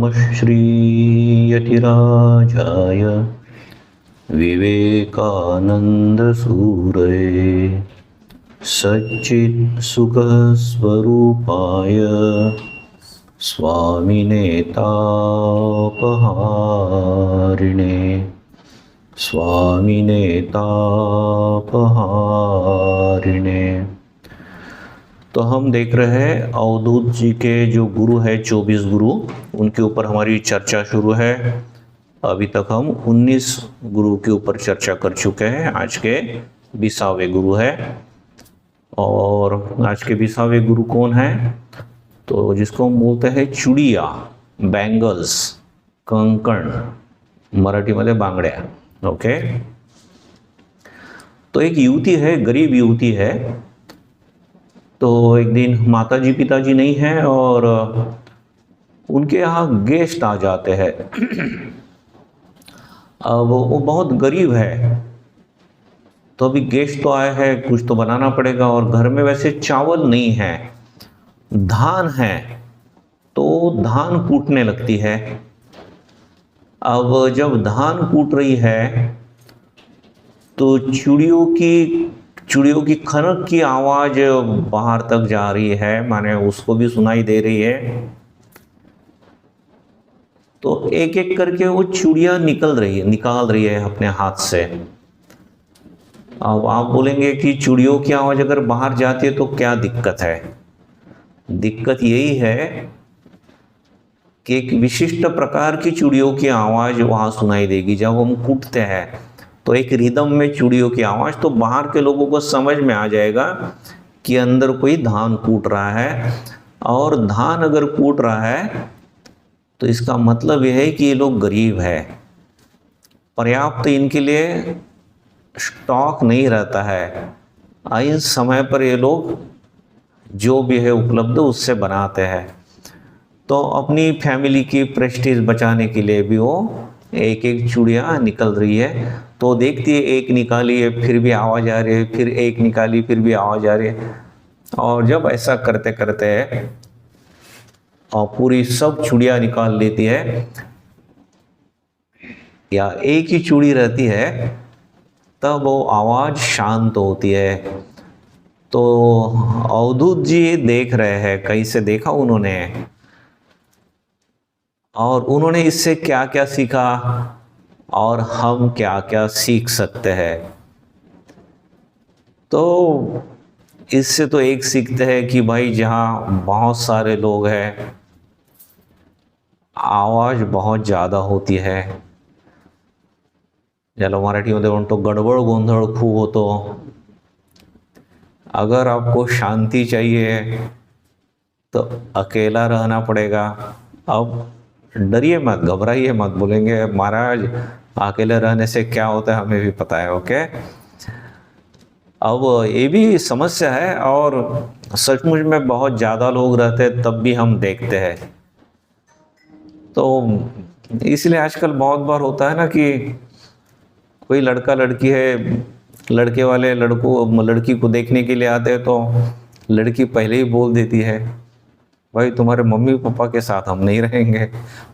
नमः श्रीयतिराजाय विवेकानन्दसूरये सच्चित्सुखस्वरूपाय स्वामिने तापहारिणे स्वामिने तापहारिणे। तो हम देख रहे हैं अवधूत जी के जो गुरु है 24 गुरु, उनके ऊपर हमारी चर्चा शुरू है। अभी तक हम 19 गुरु के ऊपर चर्चा कर चुके हैं। आज के 20वें गुरु है और आज के 20वें गुरु कौन है? तो जिसको हम बोलते हैं चुडिया, बैंगल्स, कंकण, मराठी में बांगड्या। ओके, तो एक युवती है, गरीब युवती है। तो एक दिन माताजी पिताजी नहीं है और उनके यहाँ गेस्ट आ जाते हैं। अब वो बहुत गरीब है, तो अभी गेस्ट तो आए हैं, कुछ तो बनाना पड़ेगा। और घर में वैसे चावल नहीं है, धान है, तो धान कूटने लगती है। अब जब धान कूट रही है तो चूड़ियों की खनक की आवाज बाहर तक जा रही है, माने उसको भी सुनाई दे रही है। तो एक एक करके वो चूड़ियां निकाल रही है अपने हाथ से। अब आप बोलेंगे कि चूड़ियों की आवाज अगर बाहर जाती है तो क्या दिक्कत है? दिक्कत यही है कि एक विशिष्ट प्रकार की चूड़ियों की आवाज वहां सुनाई देगी। जब हम कूटते हैं तो एक रिदम में चूड़ियों की आवाज, तो बाहर के लोगों को समझ में आ जाएगा कि अंदर कोई धान कूट रहा है। और धान अगर कूट रहा है तो इसका मतलब यह है कि ये लोग गरीब है, पर्याप्त इनके लिए स्टॉक नहीं रहता है। इस समय पर ये लोग जो भी है उपलब्ध उससे बनाते हैं। तो अपनी फैमिली की प्रेस्टीज बचाने के लिए भी वो एक एक चूड़ियाँ निकल रही है। तो देखती है, एक निकाली है फिर भी आवाज़ आ रही है, फिर एक निकाली फिर भी आवाज़ आ रही है। और जब ऐसा करते करते और पूरी सब चूड़ियाँ निकाल लेती है या एक ही चूड़ी रहती है, तब वो आवाज़ शांत होती है। तो अवधूत जी देख रहे हैं, कहीं से देखा उन्होंने, और उन्होंने इससे क्या क्या सीखा और हम क्या क्या सीख सकते हैं। तो इससे तो एक सीखते हैं कि भाई जहाँ बहुत सारे लोग हैं आवाज बहुत ज़्यादा होती है। ज्याला मराठीमध्ये म्हणतो गडबड गोंधळ खूप होतो। अगर आपको शांति चाहिए तो अकेला रहना पड़ेगा। अब डरिए मत, घबराइए मत, बोलेंगे महाराज अकेले रहने से क्या होता है हमें भी पता है। ओके, अब ये भी समस्या है और सचमुच में बहुत ज़्यादा लोग रहते हैं तब भी हम देखते हैं। तो इसलिए आजकल बहुत बार होता है ना कि कोई लड़का लड़की है, लड़के वाले लड़की को देखने के लिए आते हैं तो लड़की पहले ही बोल देती है, भाई तुम्हारे मम्मी पापा के साथ हम नहीं रहेंगे।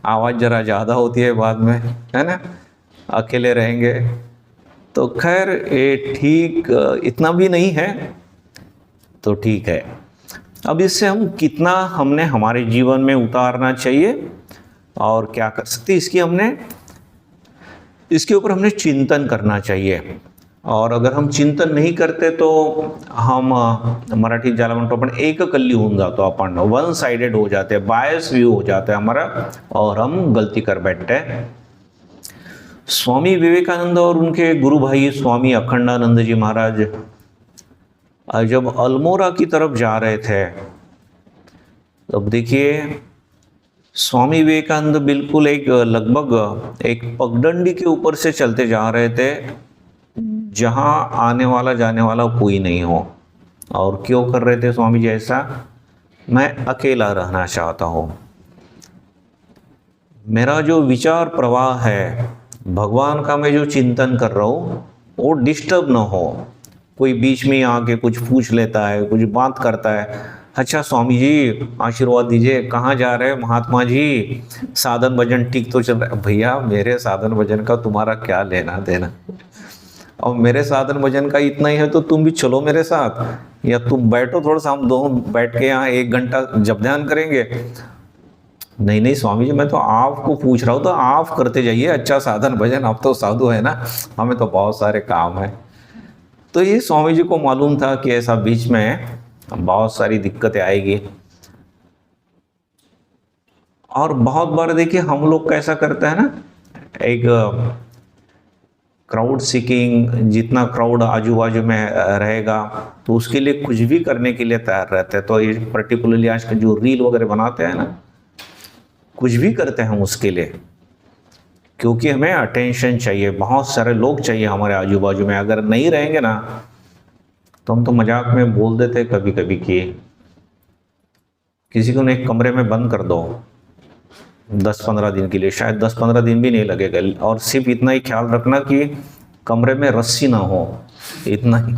आवाज़ ज़रा ज़्यादा होती है बाद में, है ना, अकेले रहेंगे। तो खैर ये ठीक इतना भी नहीं है, तो ठीक है। अब इससे हम कितना हमने हमारे जीवन में उतारना चाहिए और क्या कर सकते, इसके ऊपर हमने चिंतन करना चाहिए। और अगर हम चिंतन नहीं करते तो हम मराठी ज्याला म्हणतो आपण एककल्ली होऊन जातो, आपण वन साइडेड हो जाते हैं, बायस व्यू हो जाता है हमारा और हम गलती कर बैठते हैं। स्वामी विवेकानंद और उनके गुरु भाई स्वामी अखंडानंद जी महाराज जब अल्मोड़ा की तरफ जा रहे थे, तब देखिए स्वामी विवेकानंद बिल्कुल लगभग एक पगडंडी के ऊपर से चलते जा रहे थे जहां आने वाला जाने वाला कोई नहीं हो। और क्यों कर रहे थे स्वामी जी ऐसा? मैं अकेला रहना चाहता हूं, मेरा जो विचार प्रवाह है, भगवान का मैं जो चिंतन कर रहा हूं वो डिस्टर्ब ना हो। कोई बीच में आके कुछ पूछ लेता है, कुछ बात करता है अच्छा स्वामी जी आशीर्वाद दीजिए, कहाँ जा रहे हैं महात्मा जी, साधन भजन ठीक तो चल रहा है? भैया मेरे साधन भजन का तुम्हारा क्या लेना देना, और मेरे साधन भजन का इतना ही है तो तुम भी चलो मेरे साथ, या तुम बैठो थोड़ा सा, हम दोनों बैठ के यहाँ 1 घंटा जप ध्यान करेंगे। नहीं नहीं स्वामी जी, मैं तो आपको पूछ रहा हूँ, तो आप करते जाइए अच्छा साधन भजन, आप तो साधु है ना, हमें तो बहुत सारे काम है। तो ये स्वामी जी को मालूम था कि ऐसा बीच में बहुत सारी दिक्कतें आएगी। और बहुत बार देखिए हम लोग कैसा करते हैं ना, एक क्राउड सीकिंग, जितना क्राउड आजू बाजू में रहेगा तो उसके लिए कुछ भी करने के लिए तैयार रहते हैं। तो ये पर्टिकुलरली आज के जो रील वगैरह बनाते हैं ना, कुछ भी करते हैं हम उसके लिए, क्योंकि हमें अटेंशन चाहिए, बहुत सारे लोग चाहिए हमारे आजू बाजू में। अगर नहीं रहेंगे ना तो हम तो मजाक में बोल देते कभी कभी कि किसी को एक कमरे में बंद कर दो 10-15 दिन के लिए, शायद 10-15 दिन भी नहीं लगेगा, और सिर्फ इतना ही ख्याल रखना कि कमरे में रस्सी ना हो, इतना ही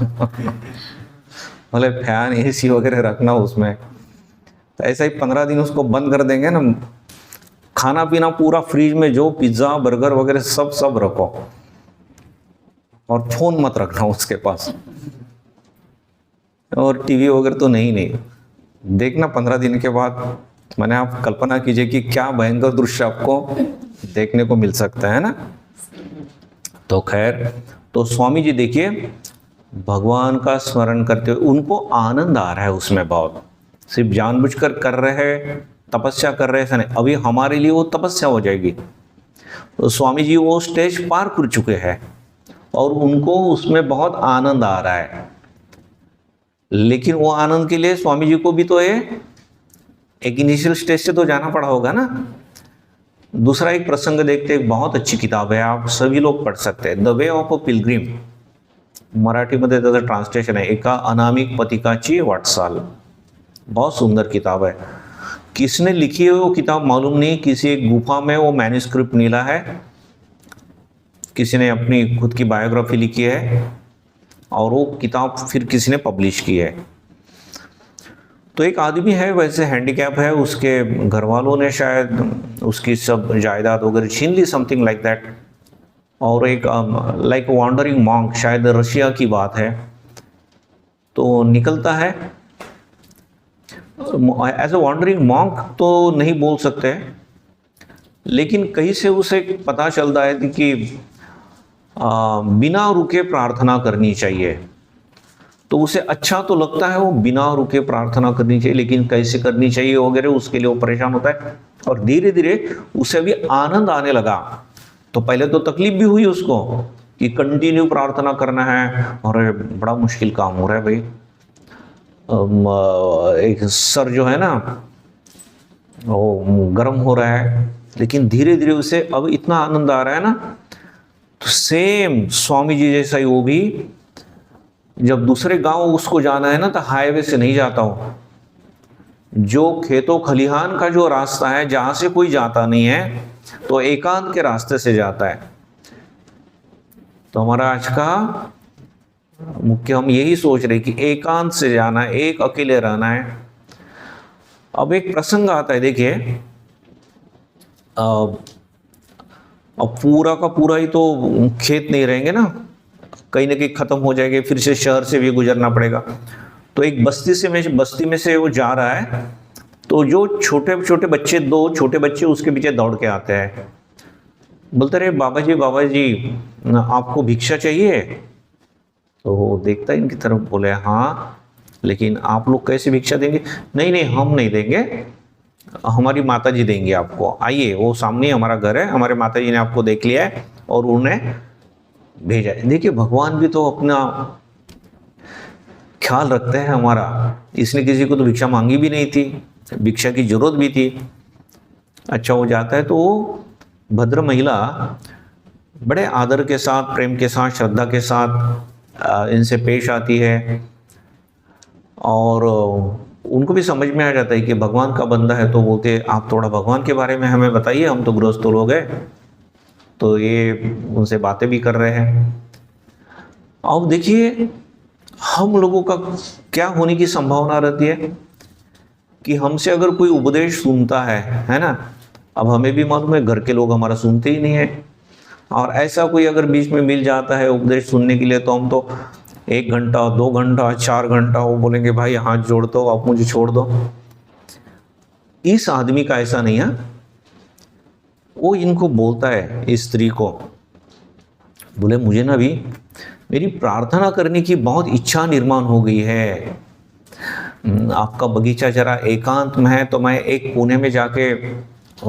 मतलब फैन एसी वगैरह रखना उसमें। तो ऐसा ही 15 दिन उसको बंद कर देंगे ना, खाना पीना पूरा फ्रिज में जो पिज्ज़ा बर्गर वगैरह सब सब रखो, और फोन मत रखना उसके पास, और टीवी वगैरह तो नहीं देखना 15 दिन के बाद। मैंने आप कल्पना कीजिए कि क्या भयंकर दृश्य आपको देखने को मिल सकता है ना। तो खैर, तो स्वामी जी देखिए भगवान का स्मरण करते हुए उनको आनंद आ रहा है उसमें बहुत, सिर्फ जानबूझकर कर रहे हैं, तपस्या कर रहे हैं ऐसा नहीं, अभी हमारे लिए वो तपस्या हो जाएगी। तो स्वामी जी वो स्टेज पार कर चुके हैं और उनको उसमें बहुत आनंद आ रहा है। लेकिन वो आनंद के लिए स्वामी जी को भी तो एक इनिशियल स्टेज से तो जाना पड़ा होगा ना। दूसरा एक प्रसंग देखते, एक बहुत अच्छी किताब है, आप सभी लोग पढ़ सकते हैं, the way of a Pilgrim, मराठीमध्ये त्याचं ट्रान्सलेशन आहे, एका अनामिक पथिकाची वाटचाल। बहुत सुंदर किताब है। किसने लिखी है वो किताब मालूम नहीं, किसी एक गुफा में वो मैन्युस्क्रिप्ट मिला है, किसी ने अपनी खुद की बायोग्राफी लिखी है और वो किताब फिर किसी ने पब्लिश की है। तो एक आदमी है, वैसे हैंडीकैप है, उसके घर वालों ने शायद उसकी सब जायदाद वगैरह छीन ली, समथिंग लाइक दैट। और एक लाइक वॉन्डरिंग मॉन्क, शायद रशिया की बात है, तो निकलता है एज अ वॉन्डरिंग मॉन्क तो नहीं बोल सकते, लेकिन कहीं से उसे पता चलता है कि बिना रुके प्रार्थना करनी चाहिए। तो उसे अच्छा तो लगता है वो बिना रुके प्रार्थना करनी चाहिए, लेकिन कैसे करनी चाहिए वगैरह उसके लिए वो परेशान होता है। और धीरे धीरे उसे भी आनंद आने लगा। तो पहले तो तकलीफ भी हुई उसको कि कंटिन्यू प्रार्थना करना है, और बड़ा मुश्किल काम हो रहा है भाई, एक सर जो है ना वो गर्म हो रहा है। लेकिन धीरे धीरे उसे अब इतना आनंद आ रहा है ना। तो सेम स्वामी जी जैसा ही वो भी, जब दूसरे गांव उसको जाना है ना तो हाईवे से नहीं जाता हो, जो खेतों खलिहान का जो रास्ता है जहां से कोई जाता नहीं है, तो एकांत के रास्ते से जाता है। तो हमारा आज का मुख्य हम यही सोच रहे कि एकांत से जाना है, एक अकेले रहना है। अब एक प्रसंग आता है, देखिए अब पूरा का पूरा ही तो खेत नहीं रहेंगे ना, कहीं ना कहीं खत्म हो जाएंगे, फिर से शहर से भी गुजरना पड़ेगा। तो एक बस्ती में से वो जा रहा है, तो जो छोटे छोटे बच्चे, 2 छोटे बच्चे उसके पीछे दौड़ के आते हैं, बोलते रहे बाबा जी आपको भिक्षा चाहिए। तो वो देखता है इनकी तरफ, बोले हाँ, लेकिन आप लोग कैसे भिक्षा देंगे? नहीं हम नहीं देंगे, हमारी माता जी देंगे आपको, आइए, वो सामने हमारा घर है, हमारे माता जी ने आपको देख लिया है और उन्हें भेजा है। देखिए भगवान भी तो अपना ख्याल रखते हैं हमारा। इसने किसी को तो भिक्षा मांगी भी नहीं थी, भिक्षा की जरूरत भी थी। अच्छा हो जाता है तो वो भद्र महिला बड़े आदर के साथ, प्रेम के साथ, श्रद्धा के साथ इनसे पेश आती है, और उनको भी समझ में आ जाता है कि भगवान का बंदा है। तो बोलते आप थोड़ा भगवान के बारे में हमें बताइए, हम तो गृहस्थ लोग हैं। तो ये उनसे बातें भी कर रहे हैं। अब देखिए हम लोगों का क्या होने की संभावना रहती है कि हमसे अगर कोई उपदेश सुनता है ना, अब हमें भी मालूम है घर के लोग हमारा सुनते ही नहीं है, और ऐसा कोई अगर बीच में मिल जाता है उपदेश सुनने के लिए, तो हम तो 1 घंटा 2 घंटा 4 घंटा वो बोलेंगे भाई हाथ जोड़ दो, आप मुझे छोड़ दो। इस आदमी का ऐसा नहीं है। वो इनको बोलता है, इस स्त्री को, बोले मुझे ना भी मेरी प्रार्थना करने की बहुत इच्छा निर्माण हो गई है। आपका बगीचा जरा एकांत में है, तो मैं एक कोने में जाके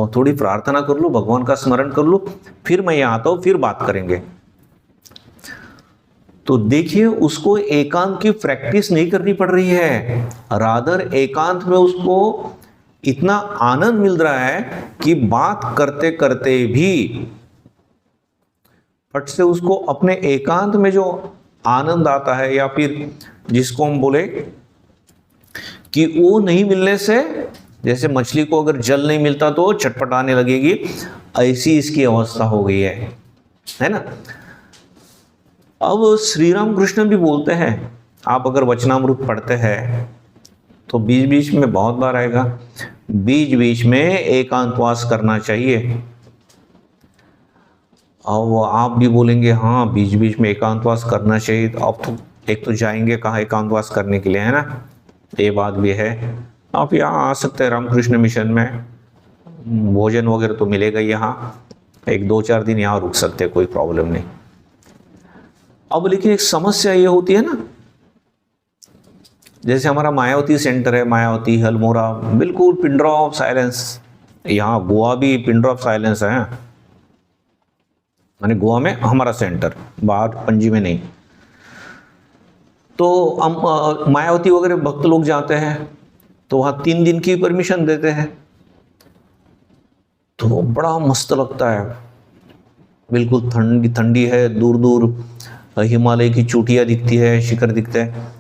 थोड़ी प्रार्थना कर लूँ, भगवान का स्मरण कर लूँ, फिर मैं यहाँ आता हूँ, फिर बात करेंगे। तो देखिए, उसको एकांत की प्रैक्टिस नहीं करनी पड़ रही है, रादर एकांत में उसको इतना आनंद मिल रहा है कि बात करते करते भी फट से उसको अपने एकांत में जो आनंद आता है, या फिर जिसको हम बोले कि वो नहीं मिलने से, जैसे मछली को अगर जल नहीं मिलता तो छटपटाने लगेगी, ऐसी इसकी अवस्था हो गई है ना। अब श्री राम कृष्ण भी बोलते हैं, आप अगर वचनामृत पढ़ते हैं तो बीच बीच में बहुत बार आएगा, बीच बीच में एकांतवास करना चाहिए। और आप भी बोलेंगे हाँ बीच बीच में एकांतवास करना चाहिए, तो आप तो एक तो जाएंगे कहाँ एकांतवास करने के लिए, है ना, ये बात भी है। आप यहाँ आ सकते हैं रामकृष्ण मिशन में, भोजन वगैरह तो मिलेगा यहाँ, 1-2-4 दिन यहाँ रुक सकते हैं, कोई प्रॉब्लम नहीं। अब लेकिन एक समस्या ये होती है ना, जैसे हमारा मायावती सेंटर है, मायावती अल्मोड़ा, बिल्कुल पिन ड्रॉप ऑफ साइलेंस। यहाँ गोवा भी पिन ड्रॉप साइलेंस है, माने गोवा में हमारा सेंटर, बाहर पणजी में नहीं। तो हम मायावती वगैरह भक्त लोग जाते हैं तो वहाँ 3 दिन की परमिशन देते हैं, तो बड़ा मस्त लगता है, बिल्कुल ठंडी ठंडी है, दूर दूर हिमालय की चोटियाँ दिखती है, शिखर दिखते हैं।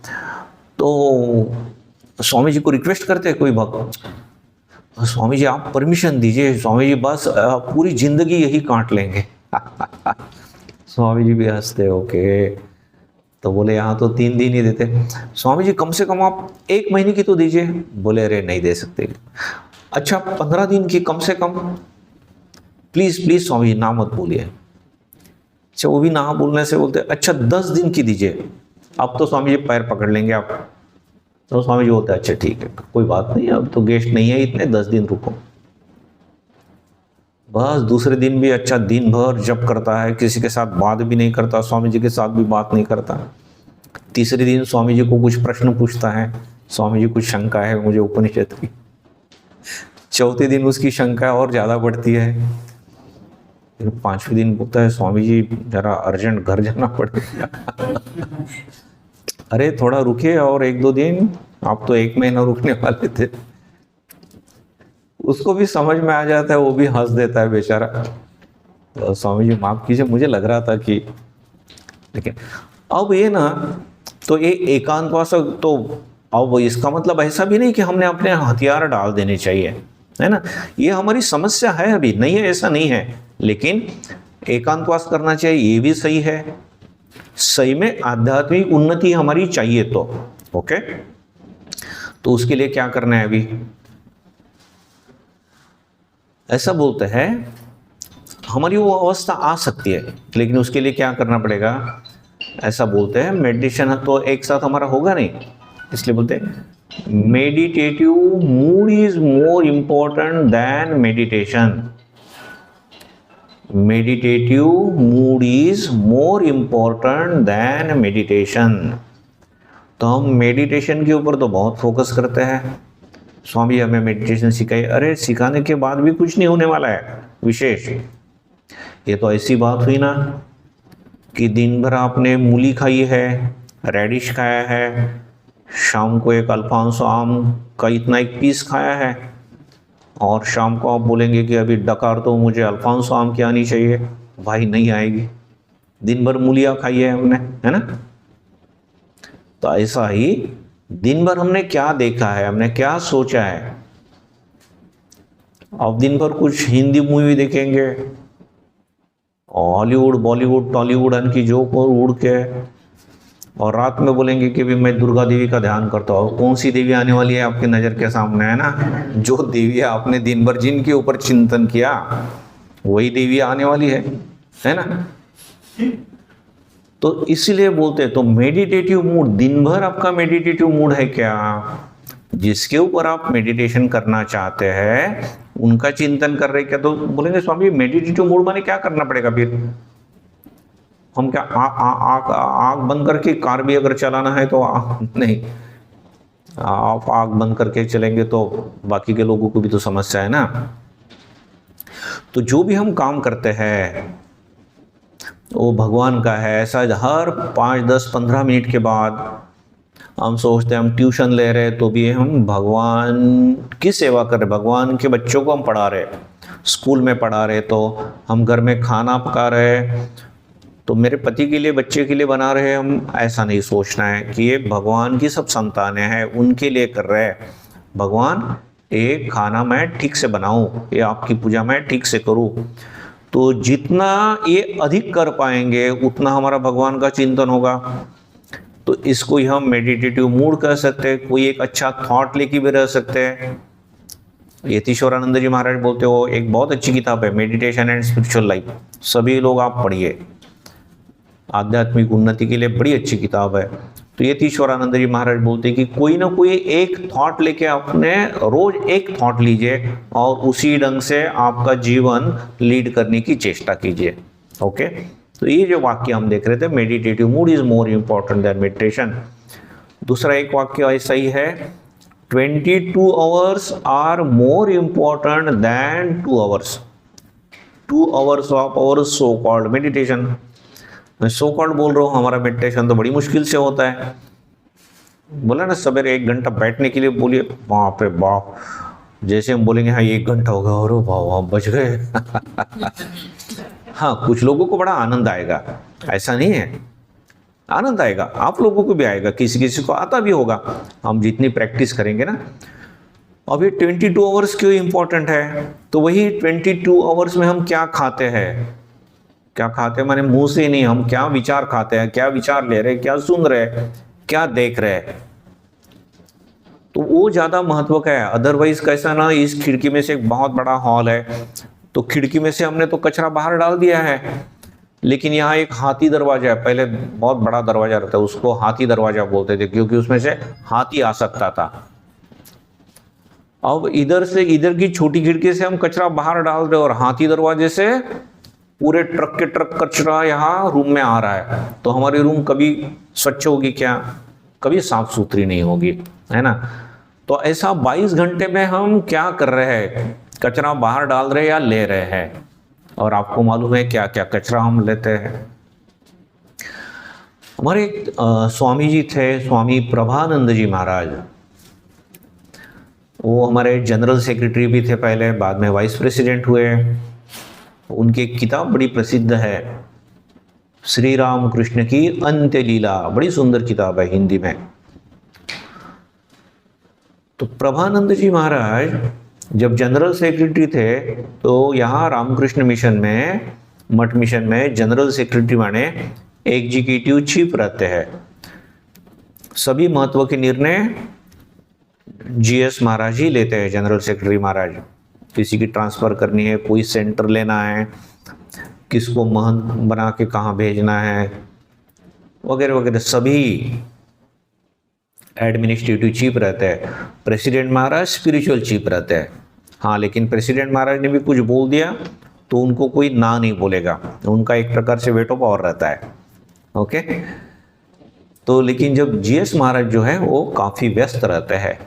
तो स्वामी जी को रिक्वेस्ट करते हैं कोई भक्त, स्वामी जी आप परमिशन दीजिए, स्वामी जी बस पूरी जिंदगी यही काट लेंगे। स्वामी जी भी हंसते, ओके। तो बोले यहाँ तो 3 दिन ही देते, स्वामी जी कम से कम आप 1 महीने की तो दीजिए। बोले अरे नहीं दे सकते। अच्छा 15 दिन की कम से कम, प्लीज प्लीज स्वामी जी ना मत बोलिए। अच्छा वो भी ना बोलने से बोलते अच्छा 10 दिन की दीजिए, अब तो स्वामी जी पैर पकड़ लेंगे आप। तो स्वामी जी बोलते अच्छा ठीक है कोई बात नहीं, अब तो गेस्ट नहीं है इतने, 10 दिन रुको। बस दूसरे दिन भी अच्छा दिन भर जप करता है, किसी के साथ बात भी नहीं करता, स्वामी जी के साथ भी बात नहीं करता। तीसरे दिन स्वामी जी को कुछ प्रश्न पूछता है, स्वामी जी कुछ शंका है मुझे उपनिषद की। चौथे दिन उसकी शंका और ज़्यादा बढ़ती है। फिर 5वें दिन बोलता है स्वामी जी जरा अर्जेंट घर जाना पड़ेगा। अरे थोड़ा रुके और 1-2 दिन, आप तो 1 महीना रुकने वाले थे। उसको भी समझ में आ जाता है, वो भी हंस देता है बेचारा। तो स्वामी जी माफ कीजिए, मुझे लग रहा था कि, लेकिन अब ये ना, तो ये एकांतवास, तो अब इसका मतलब ऐसा भी नहीं कि हमने अपने हथियार डाल देने चाहिए, है ना। ये हमारी समस्या है, अभी नहीं है ऐसा नहीं है, लेकिन एकांतवास करना चाहिए, ये भी सही है। सही में आध्यात्मिक उन्नति हमारी चाहिए तो ओके। तो उसके लिए क्या करना है, अभी ऐसा बोलते हैं हमारी वो अवस्था आ सकती है, लेकिन उसके लिए क्या करना पड़ेगा, ऐसा बोलते हैं मेडिटेशन तो एक साथ हमारा होगा नहीं, इसलिए बोलते हैं meditative mood is more important than meditation. Meditative mood is more important than meditation. तो हम मेडिटेशन के ऊपर तो बहुत फोकस करते हैं, स्वामी हमें मेडिटेशन सिखाई, अरे सिखाने के बाद भी कुछ नहीं होने वाला है विशेष। ये तो ऐसी बात हुई ना कि दिन भर आपने मूली खाई है, रेडिश खाया है, शाम को एक अल्फांसो आम का इतना एक पीस खाया है, और शाम को आप बोलेंगे कि अभी डकार तो मुझे अल्फांसो आम की आनी चाहिए, भाई नहीं आएगी, दिन भर मूलियाँ खाई है हमने, है ना। तो ऐसा ही दिन भर हमने क्या देखा है, हमने क्या सोचा है। अब दिन भर कुछ हिंदी मूवी देखेंगे, हॉलीवुड बॉलीवुड टॉलीवुड की जोक और उड़ के, और रात में बोलेंगे कि भी मैं दुर्गा देवी का ध्यान करता हूँ। कौन सी देवी आने वाली है आपकी नज़र के सामने, है ना? जो देवी आपने दिन भर जिनके ऊपर चिंतन किया वही देवी आने वाली है ना? तो इसलिए बोलते हैं, तो मेडिटेटिव मूड, दिन भर आपका मेडिटेटिव मूड है क्या? जिसके ऊपर आप मेडिटेशन करना चाहते हैं उनका चिंतन कर रहे क्या? तो बोलेंगे स्वामी मेडिटेटिव मूड माने क्या करना पड़ेगा फिर? हम क्या आँख बंद करके कार भी अगर चलाना है तो नहीं, आप आँख बंद करके चलेंगे तो बाकी के लोगों को भी तो समस्या है ना। तो जो भी हम काम करते हैं वो भगवान का है। ऐसा हर 5, 10, 15 मिनट के बाद हम सोचते हैं हम ट्यूशन ले रहे हैं तो भी हम भगवान की सेवा कर रहे, भगवान के बच्चों को हम पढ़ा रहे, स्कूल में पढ़ा रहे, तो हम घर में खाना पका रहे तो मेरे पति के लिए, बच्चे के लिए बना रहे। हम ऐसा नहीं सोचना है कि ये भगवान की सब संतानें हैं, उनके लिए कर रहे हैं। भगवान एक खाना मैं ठीक से बनाऊं, ये आपकी पूजा मैं ठीक से करूं। तो जितना ये अधिक कर पाएंगे उतना हमारा भगवान का चिंतन होगा। तो इसको ही हम मेडिटेटिव मूड कह सकते हैं। कोई एक अच्छा थॉट लेके भी रह सकते हैं। यतीश्वरानंद जी महाराज बोलते हो, एक बहुत अच्छी किताब है मेडिटेशन एंड स्पिरिचुअल लाइफ, सभी लोग आप पढ़िए, आध्यात्मिक उन्नति के लिए बड़ी अच्छी किताब है। तो यतीश्वरानंद जी महाराज बोलते हैं कि कोई ना कोई एक थॉट लेके आपने रोज एक थॉट लीजिए और उसी ढंग से आपका जीवन लीड करने की चेष्टा कीजिए। ओके, तो ये जो वाक्य हम देख रहे थे, meditative mood is more important than meditation. दूसरा एक वाक्य ऐसा ही है, 22 hours are more important than 2 hours, 2 hours of hour so called meditation. मैं सो कॉल्ड बोल रहा हूँ, हमारा मेडिटेशन तो बड़ी मुश्किल से होता है। बोला ना सवेरे 1 घंटा बैठने के लिए, बोलिए बाप रे बाप, जैसे हम बोलेंगे हाँ 1 घंटा होगा और वाह बच गए। हाँ, कुछ लोगों को बड़ा आनंद आएगा, ऐसा नहीं है, आनंद आएगा, आप लोगों को भी आएगा, किसी किसी को आता भी होगा, हम जितनी प्रैक्टिस करेंगे ना। अब ये 22 आवर्स क्यों इंपॉर्टेंट है? तो वही 22 आवर्स में हम क्या खाते हैं, क्या खाते हैं माने मुंह से नहीं, हम क्या विचार खाते हैं, क्या विचार ले रहे हैं, क्या सुन रहे हैं, क्या देख रहे हैं, तो वो ज्यादा महत्व का है। अदरवाइज कैसा ना, इस खिड़की में से एक बहुत बड़ा हॉल है, तो खिड़की में से हमने तो कचरा बाहर डाल दिया है, लेकिन यहाँ एक हाथी दरवाजा है, पहले बहुत बड़ा दरवाजा रहता है, उसको हाथी दरवाजा बोलते थे क्योंकि उसमें से हाथी आ सकता था। अब इधर से इधर की छोटी खिड़की से हम कचरा बाहर डाल रहे और हाथी दरवाजे से पूरे ट्रक के ट्रक कचरा यहाँ रूम में आ रहा है, तो हमारी रूम कभी स्वच्छ होगी क्या? कभी साफ सुथरी नहीं होगी, है ना? तो ऐसा 22 घंटे में हम क्या कर रहे हैं, कचरा बाहर डाल रहे या ले रहे हैं? और आपको मालूम है क्या क्या कचरा हम लेते हैं। हमारे एक स्वामी जी थे, स्वामी प्रभानंद जी महाराज, वो हमारे जनरल सेक्रेटरी भी थे पहले, बाद में वाइस प्रेसिडेंट हुए। उनकी एक किताब बड़ी प्रसिद्ध है, श्री राम कृष्ण की अंत्य लीला, बड़ी सुंदर किताब है हिंदी में। तो प्रभानंद जी महाराज जब जनरल सेक्रेटरी थे तो यहाँ रामकृष्ण मिशन में, मठ मिशन में जनरल सेक्रेटरी माने एग्जीक्यूटिव चीफ रहते हैं। सभी महत्व के निर्णय जीएस महाराज ही लेते हैं, जनरल सेक्रेटरी महाराज। किसी की ट्रांसफर करनी है, कोई सेंटर लेना है, किसको महंत बना के कहाँ भेजना है, वगैरह वगैरह, सभी एडमिनिस्ट्रेटिव चीफ रहते हैं। प्रेसिडेंट महाराज स्पिरिचुअल चीफ रहते हैं। हाँ, लेकिन प्रेसिडेंट महाराज ने भी कुछ बोल दिया तो उनको कोई ना नहीं बोलेगा, उनका एक प्रकार से वेटो पावर रहता है। ओके, तो लेकिन जब जीएस महाराज जो है वो काफी व्यस्त रहते हैं।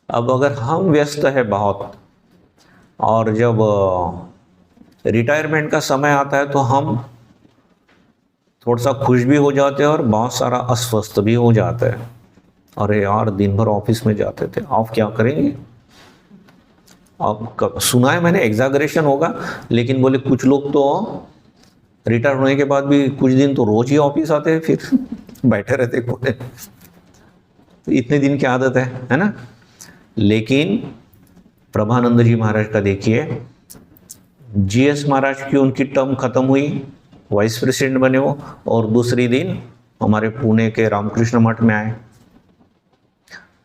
अब अगर हम व्यस्त है बहुत और जब रिटायरमेंट का समय आता है तो हम थोड़ा सा खुश भी हो जाते हैं और बहुत सारा अस्वस्थ भी हो जाते हैं। अरे यार, दिन भर ऑफिस में जाते थे, आप क्या करेंगे? अब सुना है मैंने, एग्जैगरेशन होगा, लेकिन बोले कुछ लोग तो रिटायर होने के बाद भी कुछ दिन तो रोज ही ऑफिस आते हैं, फिर बैठे रहते कोने, तो इतने दिन की आदत है ना। लेकिन प्रभानंद जी महाराज का देखिए, जीएस महाराज की उनकी टर्म खत्म हुई, वाइस प्रेसिडेंट बने वो, और दूसरी दिन हमारे पुणे के रामकृष्ण मठ में आए।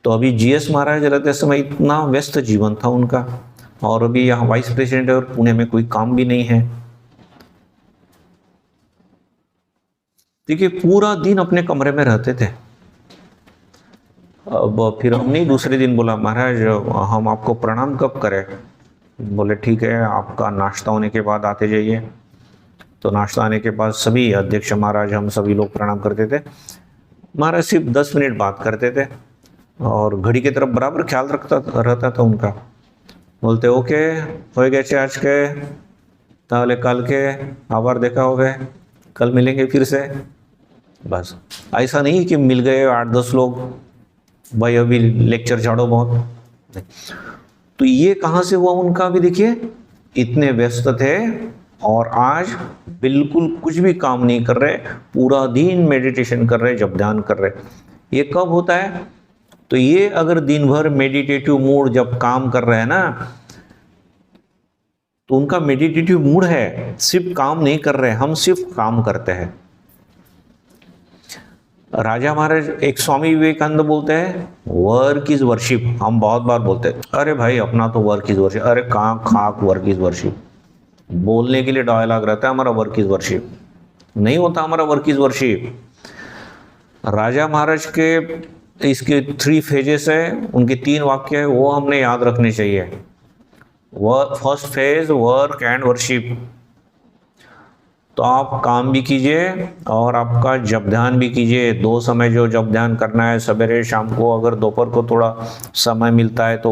तो अभी जीएस महाराज रहते समय इतना व्यस्त जीवन था उनका, और अभी यहाँ वाइस प्रेसिडेंट है और पुणे में कोई काम भी नहीं है। देखिए पूरा दिन अपने कमरे में रहते थे। अब फिर हमने दूसरे दिन बोला, महाराज हम आपको प्रणाम कब करें? बोले ठीक है, आपका नाश्ता होने के बाद आते जाइए। तो नाश्ता आने के बाद सभी अध्यक्ष महाराज, हम सभी लोग प्रणाम करते थे। महाराज सिर्फ 10 मिनट बात करते थे और घड़ी की तरफ बराबर ख्याल रहता था उनका। बोलते ओके हो गए चे आज के, ताले कल के आभार देखा हो गए, कल मिलेंगे फिर से। बस ऐसा नहीं कि मिल गए 8-10 लोग, भाई अभी लेक्चर झाड़ो बहुत। तो ये कहाँ से हुआ उनका? भी देखिए इतने व्यस्त थे और आज बिल्कुल कुछ भी काम नहीं कर रहे, पूरा दिन मेडिटेशन कर रहे, जब ध्यान कर रहे। ये कब होता है? तो ये अगर दिन भर मेडिटेटिव मूड जब काम कर रहे हैं ना, तो उनका मेडिटेटिव मूड है, सिर्फ काम नहीं कर रहे, हम सिर्फ काम करते हैं। राजा महाराज, एक स्वामी विवेकानंद बोलते हैं वर्क इज वर्शिप। हम बहुत बार बोलते हैं अरे भाई अपना तो वर्क इज वर्शिप, अरे कहाँ खाक वर्क इज वर्शिप। बोलने के लिए डायलॉग रहता है हमारा वर्क इज वर्शिप, नहीं होता हमारा वर्क इज वर्शिप। राजा महाराज के इसके 3 फेजेस है, उनके 3 वाक्य है, वो हमने याद रखने चाहिए। First phase work and worship. तो आप काम भी कीजिए और आपका जप ध्यान भी कीजिए। 2 समय जो जप ध्यान करना है, सवेरे शाम को, अगर दोपहर को थोड़ा समय मिलता है तो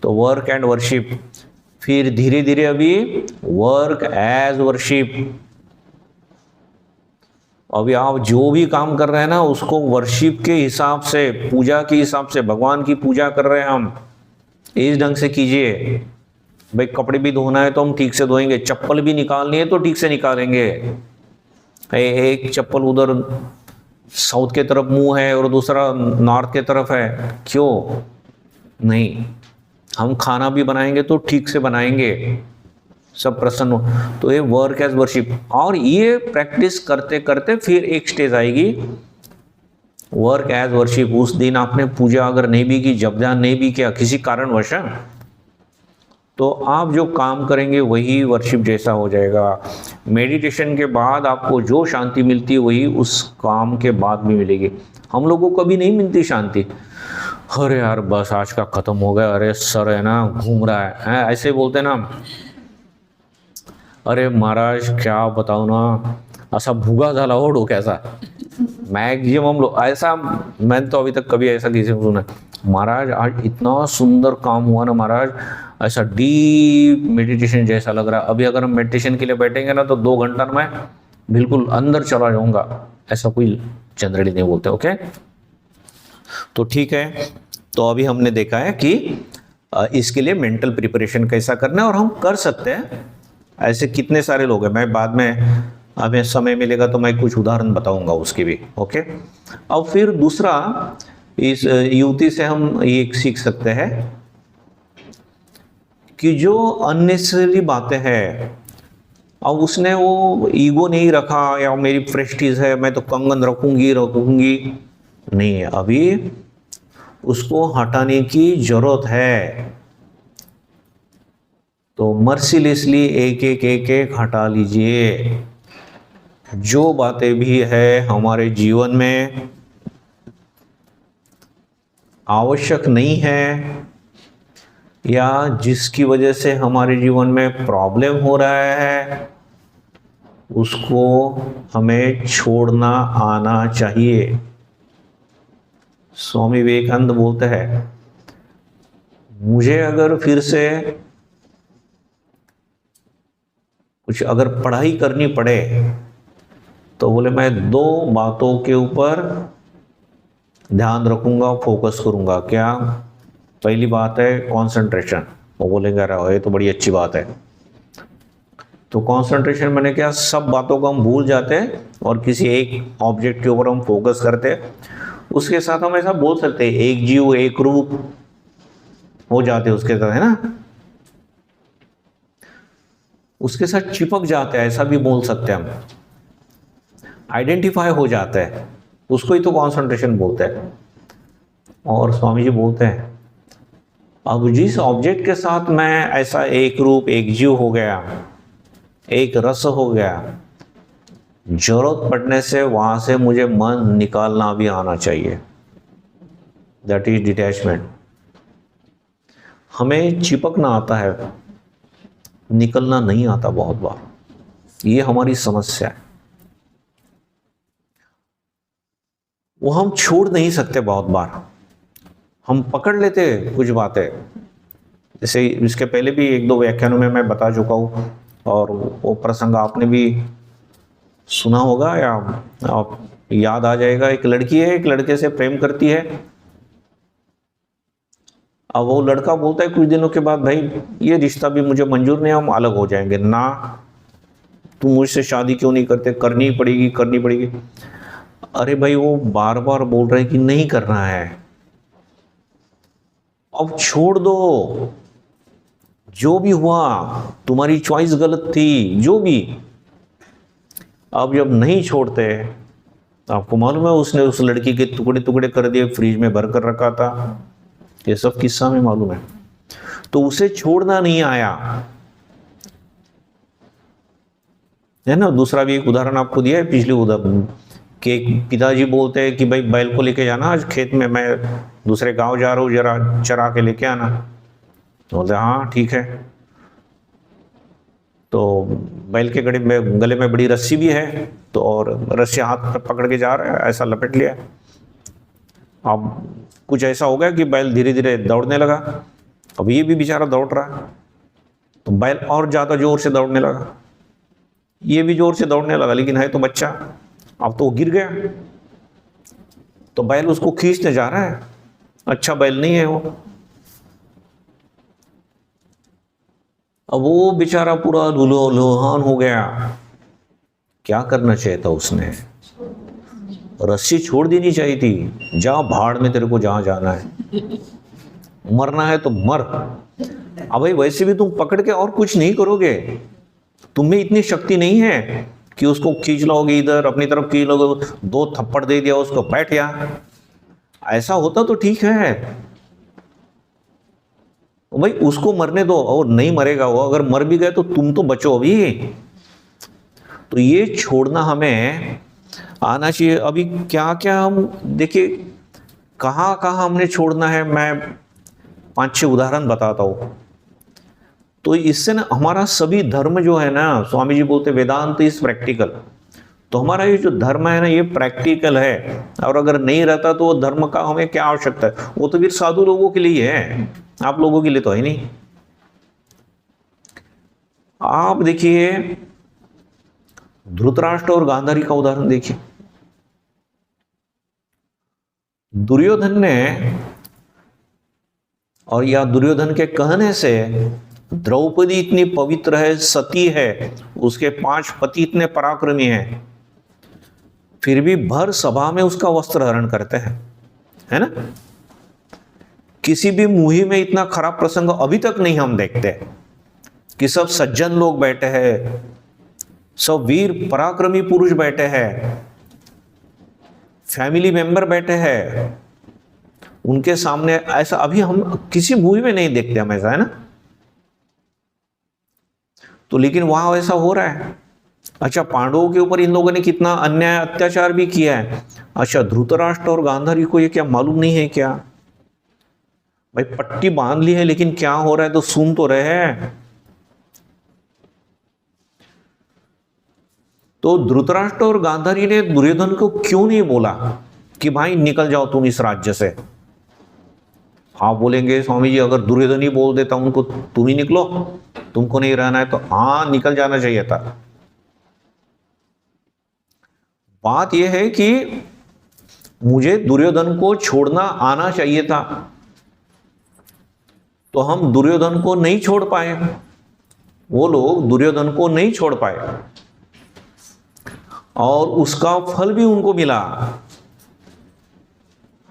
वर्क एंड वर्शिप। फिर धीरे धीरे अभी वर्क एज वर्शिप। अभी आप जो भी काम कर रहे हैं ना, उसको वर्शिप के हिसाब से, पूजा के हिसाब से, भगवान की पूजा कर रहे हैं हम, इस ढंग से कीजिए। भाई कपड़े भी धोना है तो हम ठीक से धोएंगे, चप्पल भी निकालनी है तो ठीक से निकालेंगे। एक चप्पल उधर साउथ के तरफ मुंह है और दूसरा नॉर्थ के तरफ है, क्यों नहीं? हम खाना भी बनाएंगे तो ठीक से बनाएंगे, सब प्रसन्न हो। तो ये वर्क एज वर्शिप। और ये प्रैक्टिस करते करते फिर एक स्टेज आएगी वर्क एज वर्शिप। उस दिन आपने पूजा अगर नहीं भी की, जप ध्यान नहीं भी किया किसी कारणवश, तो आप जो काम करेंगे वही वर्शिप जैसा हो जाएगा। मेडिटेशन के बाद आपको जो शांति मिलती है वही उस काम के बाद भी मिलेगी। हम लोगों को कभी नहीं मिलती शांति, अरे यार बस आज का खत्म हो गया, अरे सर है ना घूम रहा है, ऐसे बोलते ना। अरे महाराज क्या बताओ ना, असा भूगा झाला हो डोक्याचा। मैक्सिमम लोग ऐसा, मैंने तो अभी तक कभी ऐसा किसी को सुना, महाराज आज इतना सुंदर काम हुआ ना महाराज, ऐसा डीप मेडिटेशन जैसा लग रहा है। अभी अगर हम मेडिटेशन के लिए बैठेंगे ना तो 2 घंटा में बिल्कुल अंदर चला जाऊंगा, ऐसा कोई जनरली नहीं बोलते। ओके, तो ठीक है। तो अभी हमने देखा है कि इसके लिए मेंटल प्रिपरेशन कैसा करना है, और हम कर सकते हैं। ऐसे कितने सारे लोग हैं, मैं बाद में हमें समय मिलेगा तो मैं कुछ उदाहरण बताऊंगा उसकी भी। ओके, अब फिर दूसरा, इस युवती से हम ये सीख सकते हैं कि जो अननेसेसरी बातें हैं, अब उसने वो ईगो नहीं रखा या मेरी प्रेस्टीज है मैं तो कंगन रखूंगी नहीं है, अभी उसको हटाने की जरूरत है। तो मर्सीलेसली एक हटा लीजिए। जो बातें भी है हमारे जीवन में आवश्यक नहीं है या जिसकी वजह से हमारे जीवन में प्रॉब्लम हो रहा है, उसको हमें छोड़ना आना चाहिए। स्वामी विवेकानंद बोलते हैं, मुझे अगर फिर से कुछ अगर पढ़ाई करनी पड़े तो बोले मैं 2 बातों के ऊपर ध्यान रखूंगा, फोकस करूंगा। क्या? पहली बात है कंसंट्रेशन। वो बोलेंगे अरे ये तो बड़ी अच्छी बात है। तो कंसंट्रेशन मैंने क्या, सब बातों को हम भूल जाते हैं और किसी एक ऑब्जेक्ट के ऊपर हम फोकस करते हैं। उसके साथ हम ऐसा बोल सकते हैं एक जीव एक रूप हो जाते उसके साथ, है ना। उसके साथ चिपक जाते हैं, ऐसा भी बोल सकते हैं हम, आइडेंटिफाई हो जाता है, उसको ही तो कंसंट्रेशन बोलते हैं। और स्वामी जी बोलते हैं अब जिस ऑब्जेक्ट के साथ मैं ऐसा एक रूप एक जीव हो गया, एक रस हो गया, जरूरत पड़ने से वहां से मुझे मन निकालना भी आना चाहिए, दैट इज डिटैचमेंट। हमें चिपकना आता है, निकलना नहीं आता बहुत बार, ये हमारी समस्या है। वो हम छोड़ नहीं सकते बहुत बार, हम पकड़ लेते कुछ बातें, जैसे इसके पहले भी एक दो व्याख्यानों में मैं बता चुका हूं, और वो प्रसंग आपने भी सुना होगा या आप याद आ जाएगा। एक लड़की है, एक लड़के से प्रेम करती है। अब वो लड़का बोलता है कुछ दिनों के बाद, भाई ये रिश्ता भी मुझे मंजूर नहीं, हम अलग हो जाएंगे। ना, तुम मुझसे शादी क्यों नहीं करते, करनी पड़ेगी करनी पड़ेगी। अरे भाई वो बार बार बोल रहे हैं कि नहीं करना है, अब छोड़ दो, जो भी हुआ तुम्हारी चॉइस गलत थी, जो भी। अब जब नहीं छोड़ते, आपको मालूम है उसने उस लड़की के टुकड़े टुकड़े कर दिए, फ्रिज में भर कर रखा था, ये सब किस्सा में मालूम है। तो उसे छोड़ना नहीं आया, है ना। दूसरा भी एक उदाहरण आपको दिया है पिछले उदाहरण के, पिताजी बोलते हैं कि भाई बैल को लेके जाना आज खेत में, मैं दूसरे गांव जा रहा हूँ, जरा चरा के लेके आना। बोलते हाँ ठीक है। तो बैल के गले में बड़ी रस्सी भी है, तो और रस्सी हाथ में पकड़ के जा रहा है, ऐसा लपेट लिया। अब कुछ ऐसा हो गया कि बैल धीरे धीरे दौड़ने लगा। अब ये भी बेचारा दौड़ रहा है, तो बैल और ज्यादा जोर से दौड़ने लगा, ये भी जोर से दौड़ने लगा, लेकिन है तो बच्चा। अब तो वो गिर गया, तो बैल उसको खींचने जा रहा है, अच्छा बैल नहीं है वो। अब वो बेचारा पूरा लुहान हो गया। क्या करना चाहिए था उसने, रस्सी छोड़ देनी चाहिए थी, जा भाड़ में, तेरे को जहां जाना है, मरना है तो मर। अब भाई वैसे भी तुम पकड़ के और कुछ नहीं करोगे, तुम्हें इतनी शक्ति नहीं है कि उसको खींच लोगे इधर अपनी तरफ, खींच लोगे, दो थप्पड़ दे दिया उसको, बैठ गया। ऐसा होता तो ठीक है, भाई उसको मरने दो, और नहीं मरेगा वो, अगर मर भी गए तो तुम तो बचो अभी। तो ये छोड़ना हमें आना चाहिए। अभी क्या क्या हम देखिए, कहाँ कहाँ हमने छोड़ना है, मैं 5-6 उदाहरण बताता हूँ। तो इससे ना हमारा सभी धर्म जो है ना, स्वामी जी बोलते वेदांत इज प्रैक्टिकल, तो हमारा ये जो धर्म है ना ये प्रैक्टिकल है। और अगर नहीं रहता तो वो धर्म का हमें क्या आवश्यकता है, वो तो फिर साधु लोगों के लिए है, आप लोगों के लिए तो है नहीं। आप देखिए धृतराष्ट्र और गांधारी का उदाहरण देखिए। दुर्योधन ने, और या दुर्योधन के कहने से, द्रौपदी इतनी पवित्र है, सती है, उसके 5 पति इतने पराक्रमी हैं, फिर भी भर सभा में उसका वस्त्र हरण करते हैं, है ना। किसी भी मूवी में इतना खराब प्रसंग अभी तक नहीं हम देखते कि सब सज्जन लोग बैठे हैं, सब वीर पराक्रमी पुरुष बैठे हैं, फैमिली मेंबर बैठे हैं उनके सामने, ऐसा अभी हम किसी मूवी में नहीं देखते हम, ऐसा है ना। तो लेकिन वहां वैसा हो रहा है। अच्छा, पांडवों के ऊपर इन लोगों ने कितना अन्याय अत्याचार भी किया है। अच्छा, धृतराष्ट्र और गांधारी को ये क्या मालूम नहीं है क्या? भाई पट्टी बांध ली है, लेकिन क्या हो रहा है तो सुन तो रहे हैं। तो धृतराष्ट्र और गांधारी ने दुर्योधन को क्यों नहीं बोला कि भाई निकल जाओ तुम इस राज्य से? आप बोलेंगे स्वामी जी अगर दुर्योधन ही बोल देता उनको तुम ही निकलो, तुमको नहीं रहना है, तो हाँ निकल जाना चाहिए था। बात यह है कि मुझे दुर्योधन को छोड़ना आना चाहिए था, तो हम दुर्योधन को नहीं छोड़ पाए, वो लोग दुर्योधन को नहीं छोड़ पाए, और उसका फल भी उनको मिला।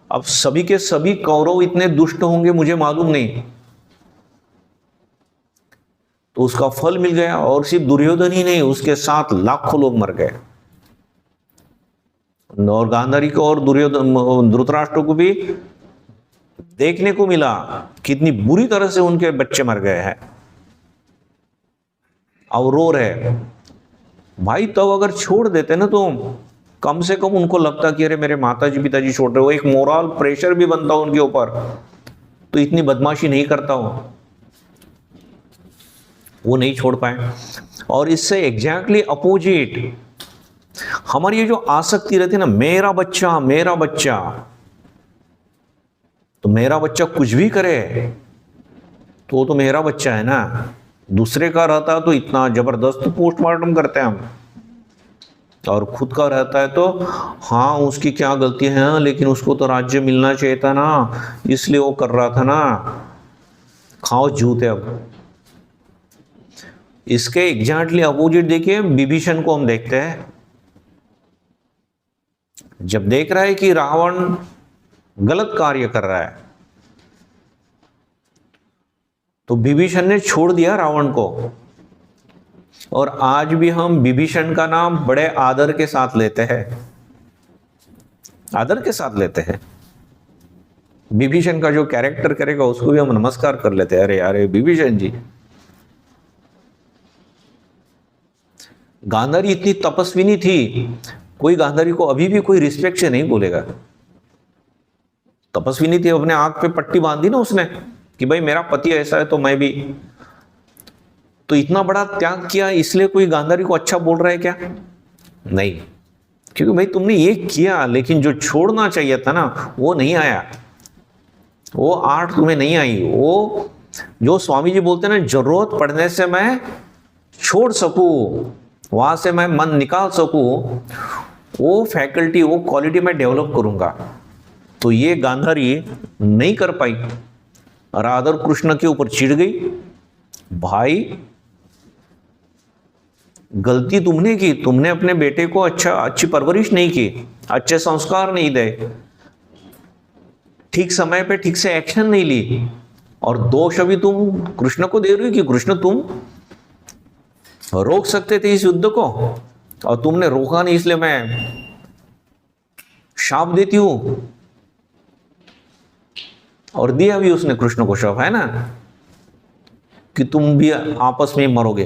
अब सभी के सभी कौरव इतने दुष्ट होंगे मुझे मालूम नहीं, तो उसका फल मिल गया, और सिर्फ दुर्योधन ही नहीं, उसके साथ लाखों लोग मर गए। और गांधारी को और दुर्योधन धृतराष्ट्र को भी देखने को मिला कितनी बुरी तरह से उनके बच्चे मर गए हैं, और रो रहे भाई। तब अगर छोड़ देते ना तो कम से कम उनको लगता कि अरे मेरे माताजी पिताजी छोड़ रहे, वो एक मोरल प्रेशर भी बनता उनके ऊपर, तो इतनी बदमाशी नहीं करता वो नहीं छोड़ पाए। और इससे एग्जैक्टली अपोजिट हमारी ये जो आसक्ति रहती है ना, मेरा बच्चा मेरा बच्चा, तो मेरा बच्चा कुछ भी करे तो वो तो मेरा बच्चा है ना। दूसरे का रहता तो इतना जबरदस्त पोस्टमार्टम करते हैं हम, और खुद का रहता है तो हाँ उसकी क्या गलती है, हाँ, लेकिन उसको तो राज्य मिलना चाहिए था ना, इसलिए वो कर रहा था ना। खाओ जूते। अब इसके एग्जैक्टली अपोजिट देखिए, विभीषण को हम देखते हैं। जब देख रहा है कि रावण गलत कार्य कर रहा है, तो विभीषण ने छोड़ दिया रावण को। और आज भी हम विभीषण का नाम बड़े आदर के साथ लेते हैं, आदर के साथ लेते हैं। विभीषण का जो कैरेक्टर करेगा उसको भी हम नमस्कार कर लेते हैं, अरे अरे विभीषण जी। गांधारी इतनी तपस्विनी थी, कोई गांधारी को अभी भी कोई रिस्पेक्ट से नहीं बोलेगा। तपस्विनी थी, अपने आंख पे पट्टी बांधी ना उसने कि भाई मेरा पति ऐसा है तो मैं भी, तो इतना बड़ा त्याग किया, इसलिए कोई गांधारी को अच्छा बोल रहा है क्या? नहीं, क्योंकि भाई तुमने ये किया, लेकिन जो छोड़ना चाहिए था ना वो नहीं आया, वो आर्ट तुम्हें नहीं आई। वो जो स्वामी जी बोलते हैं ना, जरूरत पड़ने से मैं छोड़ सकूं, वहां से मैं मन निकाल सकूं, वो फैकल्टी वो क्वालिटी मैं डेवलप करूंगा। तो ये गांधारी नहीं कर पाई, राधा कृष्ण के ऊपर चिढ़ गई। भाई गलती तुमने की, तुमने अपने बेटे को अच्छी परवरिश नहीं की, अच्छे संस्कार नहीं दे, ठीक समय पे ठीक से एक्शन नहीं ली, और दोष अभी तुम कृष्ण को दे रही हो कि कृष्ण तुम रोक सकते थे इस युद्ध को और तुमने रोका नहीं, इसलिए मैं शाप देती हूं। और दिया भी उसने कृष्ण को शाप, है ना, कि तुम भी आपस में मरोगे।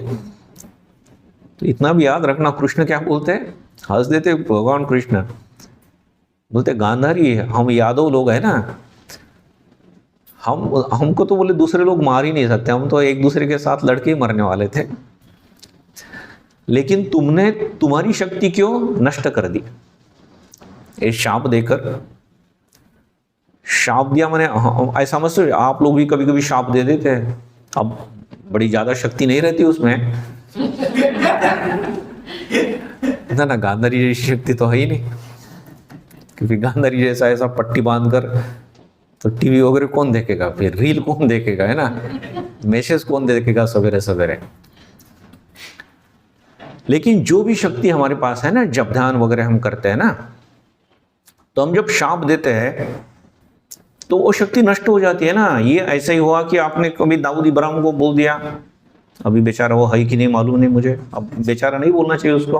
तो इतना भी याद रखना, कृष्ण क्या बोलते हैं, हंस देते भगवान कृष्ण, बोलते गांधारी हम यादव लोग है ना, हमको तो बोले दूसरे लोग मार ही नहीं सकते, हम तो एक दूसरे के साथ लड़के ही मरने वाले थे, लेकिन तुमने तुम्हारी शक्ति क्यों नष्ट कर दी, ये शाप देकर। शाप दिया मैंने, ऐसा समझते आप लोग भी कभी कभी शाप दे देते हैं, अब बड़ी ज्यादा शक्ति नहीं रहती उसमें ना गांधारी जैसी शक्ति तो है ही नहीं, क्योंकि गांधारी जैसा ऐसा पट्टी बांधकर तो टीवी वगैरह कौन देखेगा, फिर रील कौन देखेगा, है ना, मैसेज कौन देखेगा सवेरे सवेरे। लेकिन जो भी शक्ति हमारे पास है ना, जब ध्यान वगैरह हम करते हैं ना, तो हम जब शाप देते हैं तो वो शक्ति नष्ट हो जाती है ना। ये ऐसा ही हुआ कि आपने कभी दाऊद इब्राहिम को बोल दिया, अभी बेचारा वो है कि नहीं मालूम नहीं मुझे, अब बेचारा नहीं बोलना चाहिए उसको,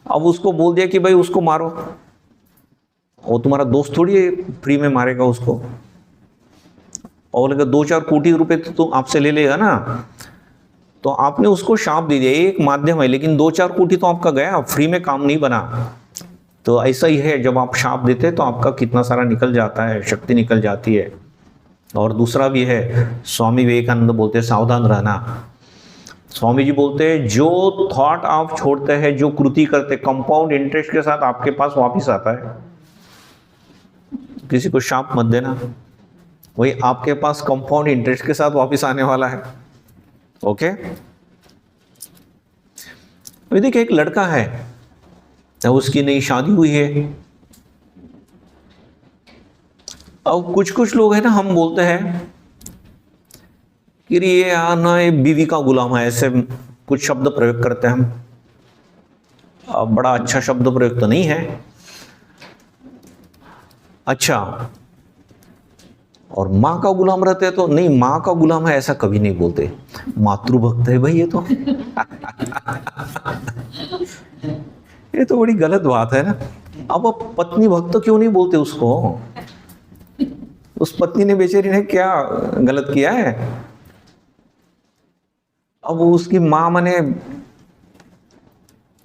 अब उसको बोल दिया कि भाई उसको मारो, वो तुम्हारा दोस्त थोड़ी है फ्री में मारेगा उसको, और अगर 2-4 कोटी रुपए तो आपसे ले लेगा ना, तो आपने उसको शाप दे दिया। एक माध्यम है, लेकिन 2-4 कोटी तो आपका गया, फ्री में काम नहीं बना। तो ऐसा ही है, जब आप शाप देते हैं तो आपका कितना सारा निकल जाता है, शक्ति निकल जाती है। और दूसरा भी है, स्वामी विवेकानंद बोलते हैं सावधान रहना। स्वामी जी बोलते हैं जो थॉट आप छोड़ते हैं, जो कृति करते, कंपाउंड इंटरेस्ट के साथ आपके पास वापिस आता है। किसी को शाप मत देना, वही आपके पास कंपाउंड इंटरेस्ट के साथ वापिस आने वाला है। ओके, अभी देखिए एक लड़का है, उसकी नई शादी हुई है। अब कुछ लोग हैं ना, हम बोलते हैं कि ये ना ये बीवी का गुलाम है, ऐसे कुछ शब्द प्रयोग करते हैं हम। अब बड़ा अच्छा शब्द प्रयोग तो नहीं है। अच्छा, और माँ का गुलाम रहते हैं तो नहीं, माँ का गुलाम है ऐसा कभी नहीं बोलते, मातृभक्त है भाई ये तो। ये तो बड़ी गलत बात है ना। अब पत्नी भक्त क्यों नहीं बोलते उसको? उस पत्नी ने बेचारी ने क्या गलत किया है? अब उसकी माँ मने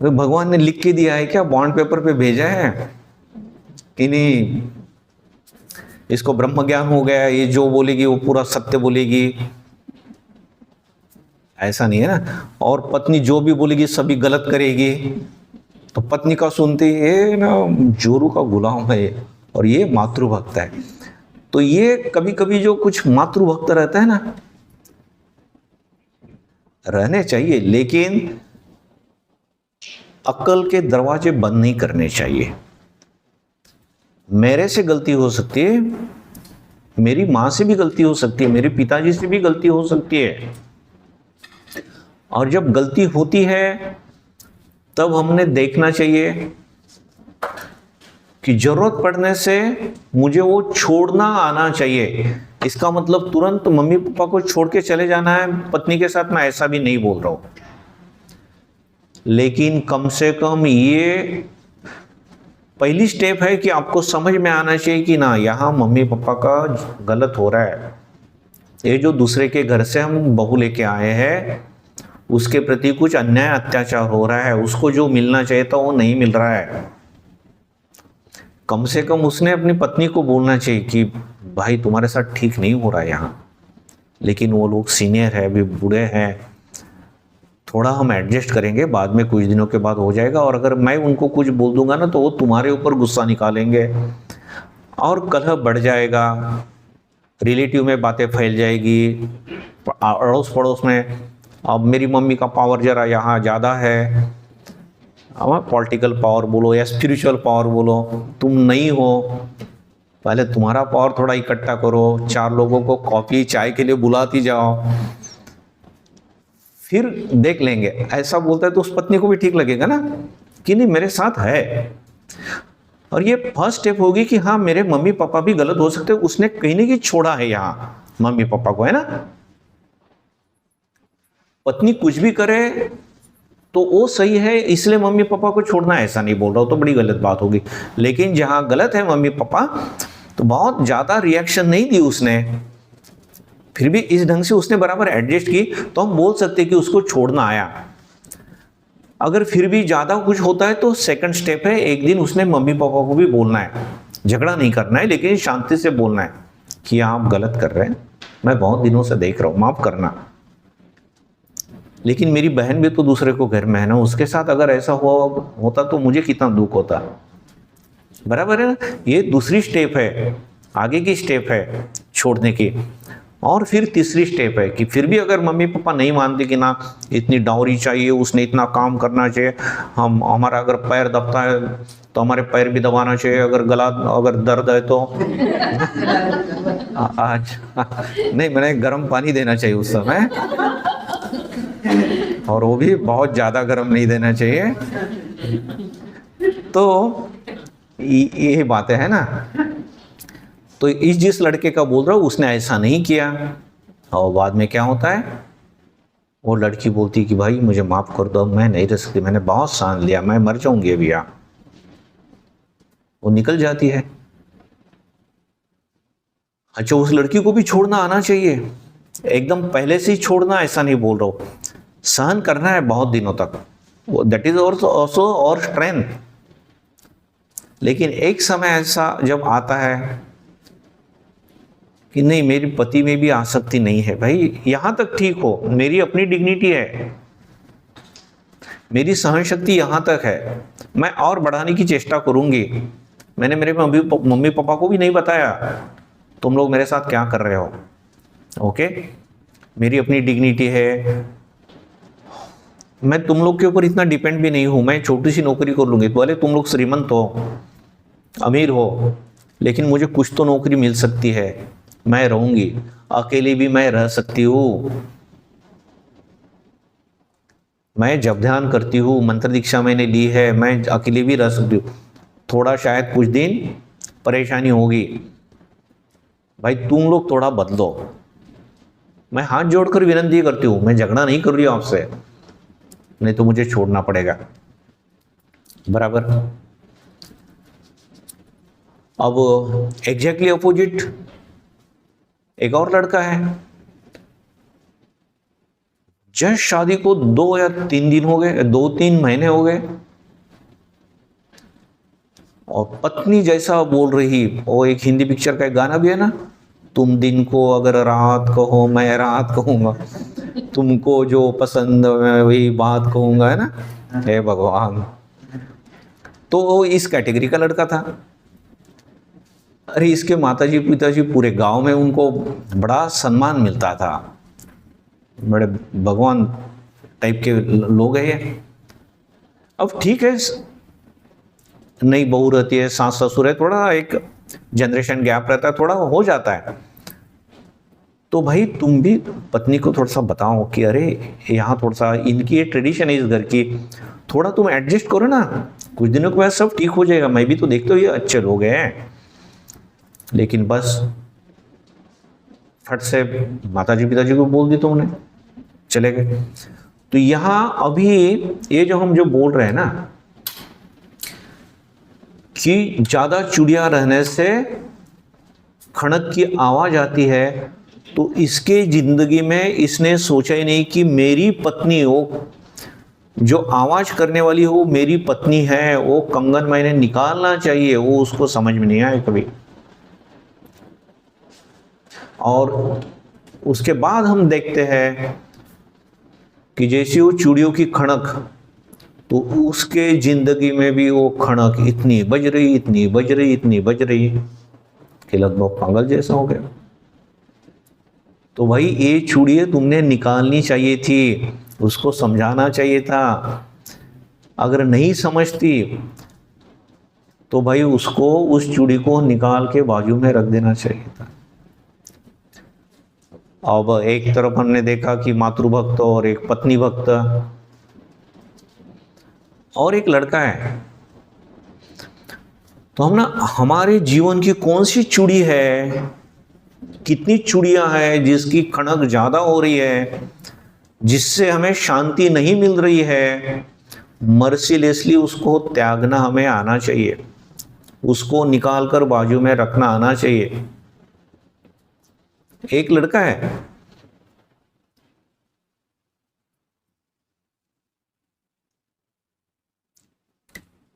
भगवान ने लिख के दिया है क्या, बॉन्ड पेपर पे भेजा है कि नहीं इसको ब्रह्म ज्ञान हो गया, ये जो बोलेगी वो पूरा सत्य बोलेगी? ऐसा नहीं है ना। और पत्नी जो भी बोलेगी सभी गलत करेगी, तो पत्नी का सुनते ये ना जोरू का गुलाम है और ये मातृभक्त है। तो ये कभी कभी जो कुछ मातृभक्त रहता है ना, रहने चाहिए, लेकिन अक्ल के दरवाजे बंद नहीं करने चाहिए। मेरे से गलती हो सकती है, मेरी माँ से भी गलती हो सकती है, मेरे पिताजी से भी गलती हो सकती है। और जब गलती होती है तब हमने देखना चाहिए कि जरूरत पड़ने से मुझे वो छोड़ना आना चाहिए। इसका मतलब तुरंत मम्मी पापा को छोड़ के चले जाना है पत्नी के साथ, मैं ऐसा भी नहीं बोल रहा हूं, लेकिन कम से कम ये पहली स्टेप है कि आपको समझ में आना चाहिए कि ना यहाँ मम्मी पापा का गलत हो रहा है। ये जो दूसरे के घर से हम बहू लेके आए हैं उसके प्रति कुछ अन्याय अत्याचार हो रहा है, उसको जो मिलना चाहिए था वो नहीं मिल रहा है। कम से कम उसने अपनी पत्नी को बोलना चाहिए कि भाई तुम्हारे साथ ठीक नहीं हो रहा है यहाँ। लेकिन वो लोग सीनियर है, अभी बूढ़े हैं, थोड़ा हम एडजस्ट करेंगे, बाद में कुछ दिनों के बाद हो जाएगा। और अगर मैं उनको कुछ बोल दूंगा ना तो वो तुम्हारे ऊपर गुस्सा निकालेंगे और कलह बढ़ जाएगा, रिलेटिव में बातें फैल जाएगी, अड़ोस पड़ोस में। अब मेरी मम्मी का पावर जरा यहाँ ज़्यादा है, अब पॉलिटिकल पावर बोलो या स्पिरिचुअल पावर बोलो, तुम नहीं हो, पहले तुम्हारा पावर थोड़ा इकट्ठा करो, 4 लोगों को कॉफी चाय के लिए बुलाती जाओ, फिर देख लेंगे। ऐसा बोलता है तो उस पत्नी को भी ठीक लगेगा ना कि नहीं मेरे साथ है। और ये फर्स्ट स्टेप होगी कि हाँ मेरे मम्मी पापा भी गलत हो सकते, उसने कहीं ना कहीं छोड़ा है यहाँ मम्मी पापा को, है ना। पत्नी कुछ भी करे तो वो सही है इसलिए मम्मी पापा को छोड़ना, ऐसा नहीं बोल रहा हूं, तो बड़ी गलत बात होगी। लेकिन जहां गलत है मम्मी पापा, तो बहुत ज्यादा रिएक्शन नहीं दी उसने, फिर भी इस ढंग से उसने बराबर एडजस्ट की, तो हम बोल सकते कि उसको छोड़ना आया। अगर फिर भी ज्यादा कुछ होता है तो सेकंड स्टेप है, एक दिन उसने मम्मी पापा को भी बोलना है, झगड़ा नहीं करना है लेकिन शांति से बोलना है कि आप गलत कर रहे हैं, मैं बहुत दिनों से देख रहा हूं, माफ करना। लेकिन मेरी बहन भी तो दूसरे को घर में है ना, उसके साथ अगर ऐसा होता तो मुझे कितना दुख होता, बराबर है ना। ये दूसरी स्टेप है, आगे की स्टेप है छोड़ने की। और फिर तीसरी स्टेप है कि फिर भी अगर मम्मी पापा नहीं मानते कि ना इतनी डाउरी चाहिए, उसने इतना काम करना चाहिए, हम हमारा अगर पैर दबता है तो हमारे पैर भी दबाना चाहिए, अगर गला अगर दर्द है तो आज नहीं, मैंने गर्म पानी देना चाहिए उस समय, और वो भी बहुत ज़्यादा गर्म नहीं देना चाहिए। तो ये बातें है ना। तो इस जिस लड़के का बोल रहा हूँ उसने ऐसा नहीं किया, और बाद में क्या होता है, वो लड़की बोलती कि भाई मुझे माफ़ कर दो, मैं नहीं रह सकती, मैंने बहुत सहन लिया, मैं मर जाऊंगी भैया। वो निकल जाती है। अच्छा, उस लड़की को भी छोड़ना आना चाहिए, एकदम पहले से ही छोड़ना ऐसा नहीं बोल रहा हूँ, सहन करना है बहुत दिनों तक, दैट इज ऑल्सो और स्ट्रेंथ। लेकिन एक समय ऐसा जब आता है कि नहीं मेरी पति में भी आसक्ति नहीं है, भाई यहां तक ठीक हो, मेरी अपनी डिग्निटी है, मेरी सहन शक्ति यहां तक है, मैं और बढ़ाने की चेष्टा करूंगी। मैंने मेरे मम्मी पापा को भी नहीं बताया तुम लोग मेरे साथ क्या कर रहे हो, ओके, मेरी अपनी डिग्निटी है, मैं तुम लोग के ऊपर इतना डिपेंड भी नहीं हूं, मैं छोटी सी नौकरी कर लूंगी, भले तुम लोग श्रीमंत हो, अमीर हो, लेकिन मुझे कुछ तो नौकरी मिल सकती है, मैं रहूंगी, अकेली भी मैं रह सकती हूँ, मैं जब ध्यान करती हूँ, मंत्र दीक्षा मैंने ली है, मैं अकेली भी रह सकती हूँ, थोड़ा शायद कुछ दिन परेशानी होगी, भाई तुम लोग थोड़ा बदलो। मैं हाथ जोड़कर विनती करती हूं, मैं झगड़ा नहीं कर रही हूं आपसे, नहीं तो मुझे छोड़ना पड़ेगा। बराबर। अब एग्जैक्टली अपोजिट एक और लड़का है, जस्ट शादी को 2 या 3 दिन हो गए, 2-3 महीने हो गए, और पत्नी जैसा बोल रही, वो एक हिंदी पिक्चर का एक गाना भी है ना, तुम दिन को अगर रात कहो मैं रात कहूंगा, तुमको जो पसंद मैं वही बात कहूंगा, है ना। हे भगवान। तो वो इस कैटेगरी का लड़का था। अरे इसके माताजी पिताजी पूरे गांव में उनको बड़ा सम्मान मिलता था, बड़े भगवान टाइप के लोग हैं ये। अब ठीक है, नई बहू रहती है, सास ससुर है, थोड़ा एक जनरेशन गैप रहता है, थोड़ा हो जाता है। तो भाई तुम भी पत्नी को थोड़ा सा बताओ कि अरे यहाँ थोड़ा सा इनकी ये ट्रेडिशन है इस घर की, थोड़ा तुम एडजस्ट करो ना, कुछ दिनों के बाद सब ठीक हो जाएगा, मैं भी तो देखते हो ये अच्छे लोग हैं। लेकिन बस फट से माताजी पिताजी को बोल दी तो उन्हें चले गए। तो यहाँ अभी ये जो हम जो बोल रहे हैं ना कि ज्यादा चुड़िया रहने से खड़क की आवाज आती है, तो इसके जिंदगी में इसने सोचा ही नहीं कि मेरी पत्नी हो, जो आवाज करने वाली हो मेरी पत्नी है, वो कंगन मैंने निकालना चाहिए, वो उसको समझ में नहीं आया कभी। और उसके बाद हम देखते हैं कि जैसी वो चूड़ियों की खड़क, तो उसके जिंदगी में भी वो खड़क इतनी बज रही, इतनी बज रही, इतनी बज रही कि लगभग पागल जैसा हो गया। तो भाई ये चूड़ियां तुमने निकालनी चाहिए थी, उसको समझाना चाहिए था। अगर नहीं समझती तो भाई उसको उस चूड़ी को निकाल के बाजू में रख देना चाहिए था। अब एक तरफ हमने देखा कि मातृभक्त और एक पत्नी भक्त, और एक लड़का है। तो हम ना हमारे जीवन की कौन सी चूड़ी है, कितनी चूड़ियां हैं जिसकी खड़क ज्यादा हो रही है, जिससे हमें शांति नहीं मिल रही है, मर्सीलेसली उसको त्यागना हमें आना चाहिए, उसको निकालकर बाजू में रखना आना चाहिए। एक लड़का है,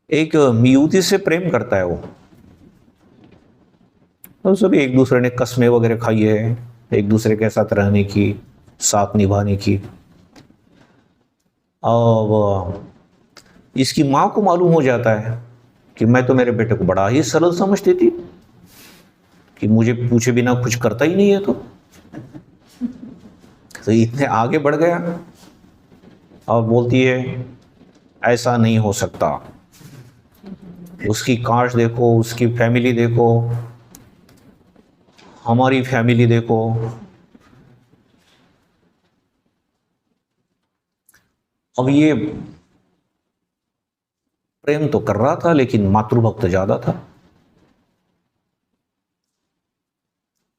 एक युवती से प्रेम करता है वो, तो सभी एक दूसरे ने कस्में वगैरह खाई है, एक दूसरे के साथ रहने की, साथ निभाने की। और इसकी माँ को मालूम हो जाता है कि मैं तो मेरे बेटे को बड़ा ही सरल समझती थी, कि मुझे पूछे बिना कुछ करता ही नहीं है। तो इतने आगे बढ़ गया और बोलती है ऐसा नहीं हो सकता, उसकी कास्ट देखो, उसकी फैमिली देखो, हमारी फैमिली देखो। अब ये प्रेम तो कर रहा था लेकिन मातृभक्त ज्यादा था।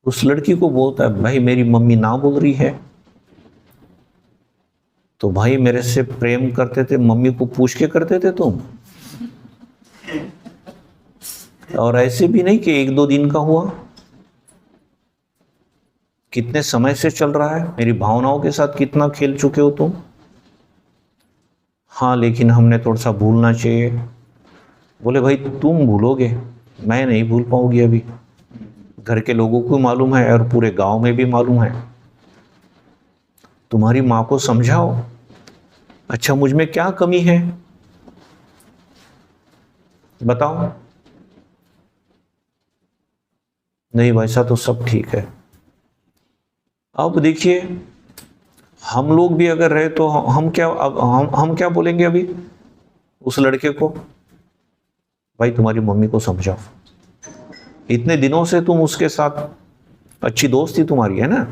उस लड़की को बोलता है भाई मेरी मम्मी ना बोल रही है, तो भाई मेरे से प्रेम करते थे मम्मी को पूछ के करते थे तुम, और ऐसे भी नहीं कि 1-2 दिन का हुआ, कितने समय से चल रहा है, मेरी भावनाओं के साथ कितना खेल चुके हो तुम। हाँ लेकिन हमने थोड़ा सा भूलना चाहिए। बोले भाई तुम भूलोगे, मैं नहीं भूल पाऊंगी। अभी घर के लोगों को मालूम है और पूरे गांव में भी मालूम है। तुम्हारी माँ को समझाओ, अच्छा मुझ में क्या कमी है बताओ। नहीं वैसा तो सब ठीक है। अब देखिए हम लोग भी अगर रहे तो हम क्या, अब हम क्या बोलेंगे अभी उस लड़के को, भाई तुम्हारी मम्मी को समझाओ, इतने दिनों से तुम उसके साथ अच्छी दोस्ती तुम्हारी है ना।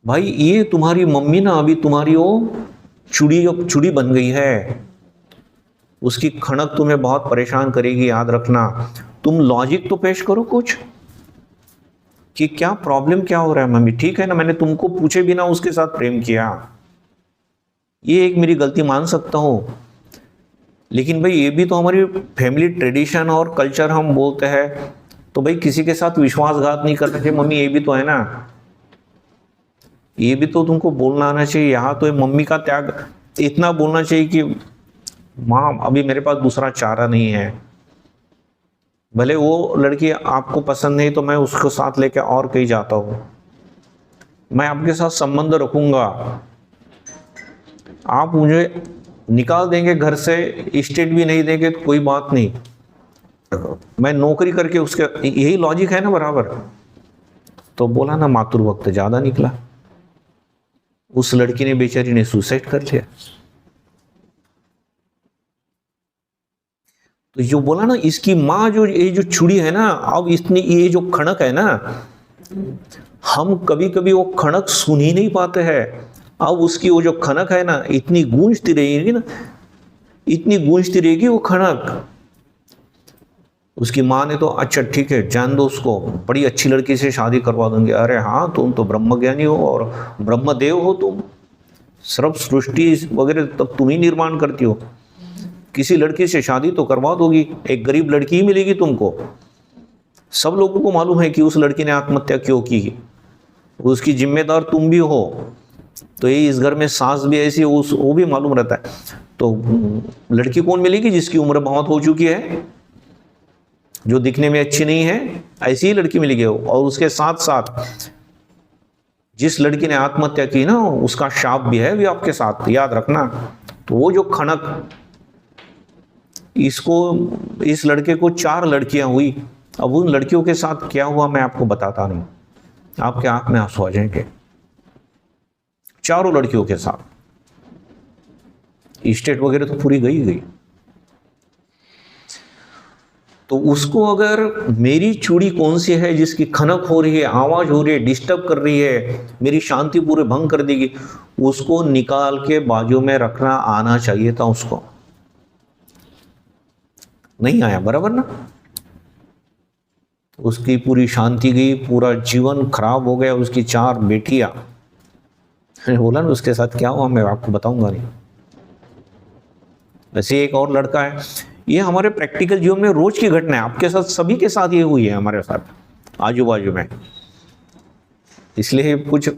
भाई ये तुम्हारी मम्मी ना अभी तुम्हारी वो चूड़ी बन गई है, उसकी खड़क तुम्हें बहुत परेशान करेगी, याद रखना। तुम लॉजिक तो पेश करो कुछ कि क्या प्रॉब्लम क्या हो रहा है मम्मी, ठीक है ना, मैंने तुमको पूछे बिना उसके साथ प्रेम किया, ये एक मेरी गलती मान सकता हूँ, लेकिन भाई ये भी तो हमारी फैमिली ट्रेडिशन और कल्चर हम बोलते हैं, तो भाई किसी के साथ विश्वासघात नहीं करना चाहिए मम्मी, ये भी तो है ना, ये भी तो तुमको बोलना आना चाहिए। यहाँ तो मम्मी का त्याग इतना बोलना चाहिए कि माँ अभी मेरे पास दूसरा चारा नहीं है, भले वो लड़की आपको पसंद नहीं तो मैं उसको साथ लेके और कहीं जाता हूँ, मैं आपके साथ संबंध रखूंगा, आप मुझे निकाल देंगे घर से, स्टेट भी नहीं देंगे तो कोई बात नहीं, मैं नौकरी करके उसके, यही लॉजिक है ना बराबर। तो बोला ना मातृ वक्त ज्यादा निकला, उस लड़की ने बेचारी ने सुसाइड कर लिया। तो जो बोला ना इसकी माँ, जो ये जो चूड़ी है ना, अब इसने ये जो खड़क है ना, हम कभी कभी वो खड़क सुन ही नहीं पाते हैं। अब उसकी वो जो खनक है ना, इतनी गूंजती रहेगी ना, इतनी गूंजती रहेगी वो खनक। उसकी माँ ने तो अच्छा ठीक है जान दो उसको, बड़ी अच्छी लड़की से शादी करवा दूंगी। अरे हाँ, तुम तो ब्रह्मज्ञानी हो और ब्रह्मदेव हो, तुम सर्व सृष्टि वगैरह तब तुम ही निर्माण करती हो, किसी लड़की से शादी तो करवा दोगी, एक गरीब लड़की ही मिलेगी तुमको। सब लोगों को मालूम है कि उस लड़की ने आत्महत्या क्यों की, उसकी जिम्मेदार तुम भी हो, तो ये इस घर में सास भी ऐसी वो भी मालूम रहता है। तो लड़की कौन मिलेगी जिसकी उम्र बहुत हो चुकी है, जो दिखने में अच्छी नहीं है, ऐसी ही लड़की मिलेगी। और उसके साथ साथ जिस लड़की ने आत्महत्या की ना, उसका शाप भी है भी आपके साथ, याद रखना। तो वो जो खनक, इसको, इस लड़के को 4 लड़कियां हुई। अब उन लड़कियों के साथ क्या हुआ मैं आपको बताता नहीं, आपके आंख में आंसू आ जाएंगे। 4 लड़कियों के साथ, स्टेट वगैरह तो पूरी गई गई। तो उसको अगर मेरी चूड़ी कौन सी है जिसकी खनक हो रही है, आवाज हो रही है, डिस्टर्ब कर रही है, मेरी शांति पूरे भंग कर देगी, उसको निकाल के बाजू में रखना आना चाहिए था उसको, नहीं आया, बराबर ना। उसकी पूरी शांति गई, पूरा जीवन खराब हो गया। उसकी 4 बेटियां, मैंने बोला ना उसके साथ क्या हुआ मैं आपको बताऊंगा नहीं। वैसे एक और लड़का है, ये हमारे प्रैक्टिकल जीवन में रोज की घटना है, आपके साथ सभी के साथ ये हुई है, हमारे साथ आजू बाजू में, इसलिए कुछ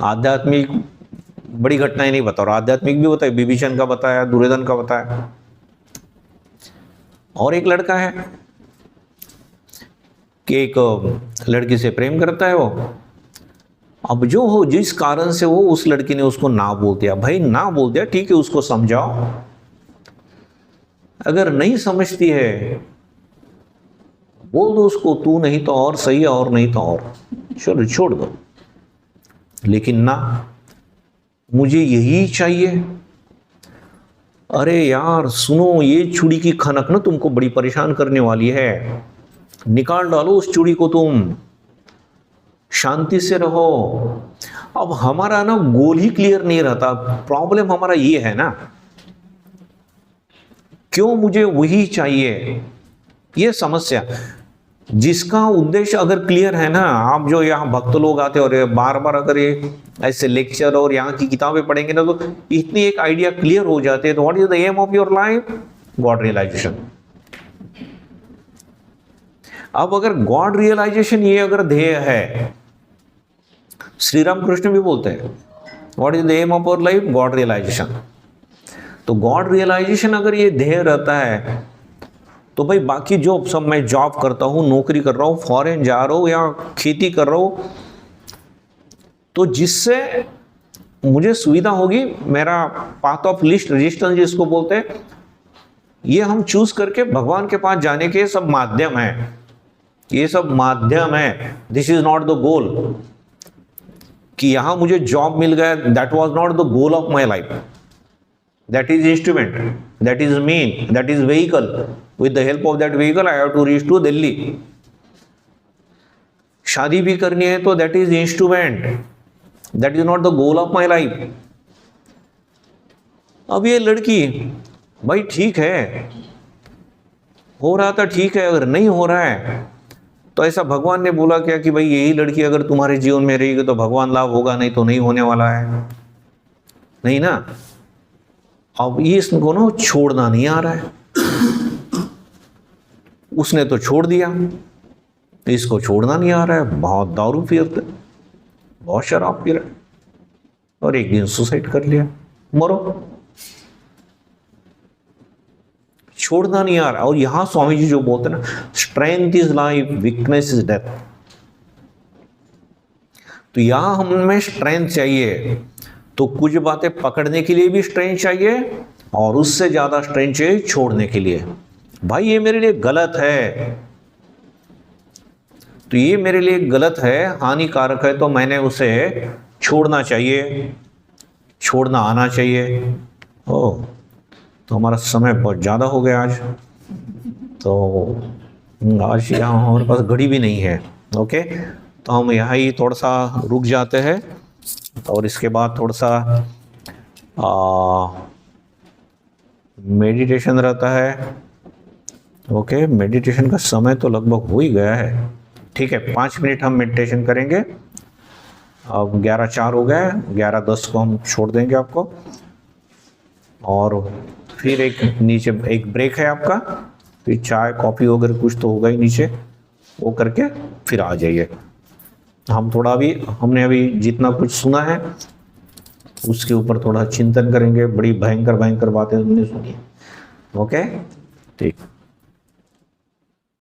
आध्यात्मिक बड़ी घटनाएं नहीं बता रहा, आध्यात्मिक भी बताया, विभीषण का बताया, दुर्योधन का बताया। और एक लड़का है कि एक लड़की से प्रेम करता है वो, अब जो हो जिस कारण से वो, उस लड़की ने उसको ना बोल दिया। भाई ना बोल दिया ठीक है, उसको समझाओ, अगर नहीं समझती है बोल दो उसको, तू नहीं तो और सही है, और नहीं तो और, चलो छोड़ दो। लेकिन ना, मुझे यही चाहिए। अरे यार सुनो, ये चूड़ी की खनक ना तुमको बड़ी परेशान करने वाली है, निकाल डालो उस चूड़ी को, तुम शांति से रहो। अब हमारा ना गोल ही क्लियर नहीं रहता, प्रॉब्लम हमारा ये है ना, क्यों मुझे वही चाहिए, ये समस्या। जिसका उद्देश्य अगर क्लियर है ना, आप जो यहाँ भक्त लोग आते और बार बार अगर ये ऐसे लेक्चर और यहाँ की किताबें पढ़ेंगे ना, तो इतनी एक आइडिया क्लियर हो जाते हैं। तो what is the aim of your life? God realisation. अब अगर गॉड रियलाइजेशन ये अगर ध्येय है, श्री राम कृष्ण भी बोलते हैं what is the aim of our life? God realisation. तो गॉड रियलाइजेशन अगर ये ध्येय रहता है, तो भाई बाकी जो सब मैं जॉब करता हूं, नौकरी कर रहा हूं, फॉरेन जा रहा हूं या खेती कर रहा हूं, तो जिससे मुझे सुविधा होगी, मेरा पाथ ऑफ लिस्ट रेजिस्टेंस जिसको बोलते हैं, ये हम चूज करके भगवान के पास जाने के सब माध्यम है, ये सब माध्यम है। This is not the goal कि यहां मुझे जॉब मिल गया, that was not the goal of my life. That is instrument, that is mean, that is vehicle. With the help of that vehicle I have to reach to Delhi. शादी भी करनी है तो that is instrument, that is not the goal of my life. अब ये लड़की भाई ठीक है, हो रहा था ठीक है, अगर नहीं हो रहा है तो ऐसा भगवान ने बोला क्या कि भाई यही लड़की अगर तुम्हारे जीवन में रहेगी तो भगवान लाभ होगा, नहीं तो नहीं होने वाला है, नहीं ना। अब ये इसको ना छोड़ना नहीं आ रहा है, उसने तो छोड़ दिया, इसको छोड़ना नहीं आ रहा है, बहुत दारू पी रहे, बहुत शराब पी रहे, और एक दिन सुसाइड कर लिया, मरो, छोड़ना नहीं आ रहा। और यहां स्वामी जी जो बोलते हैं ना, strength is life, weakness is death. तो यहां हमें स्ट्रेंथ चाहिए, तो कुछ बातें पकड़ने के लिए भी स्ट्रेंथ चाहिए, और उससे ज्यादा स्ट्रेंथ चाहिए छोड़ने के लिए। भाई ये मेरे लिए गलत है, तो ये मेरे लिए गलत है, हानिकारक है, तो मैंने उसे छोड़ना चाहिए, छोड़ना आना चाहिए। ओ, तो हमारा समय बहुत ज़्यादा हो गया आज, तो आज यहाँ हमारे पास घड़ी भी नहीं है। ओके, तो हम यहाँ ही थोड़ा सा रुक जाते हैं, और इसके बाद थोड़ा सा मेडिटेशन रहता है। ओके, मेडिटेशन का समय तो लगभग हो ही गया है, ठीक है, 5 मिनट हम मेडिटेशन करेंगे। अब 11:04 हो गया है, 11:10 को हम छोड़ देंगे आपको, और फिर एक नीचे एक ब्रेक है आपका, फिर चाय कॉफ़ी वगैरह कुछ तो होगा ही नीचे, वो करके फिर आ जाइए। हम थोड़ा भी, हमने अभी जितना कुछ सुना है उसके ऊपर थोड़ा चिंतन करेंगे, बड़ी भयंकर भयंकर बातें हमने सुनी है। ओके, ठीक।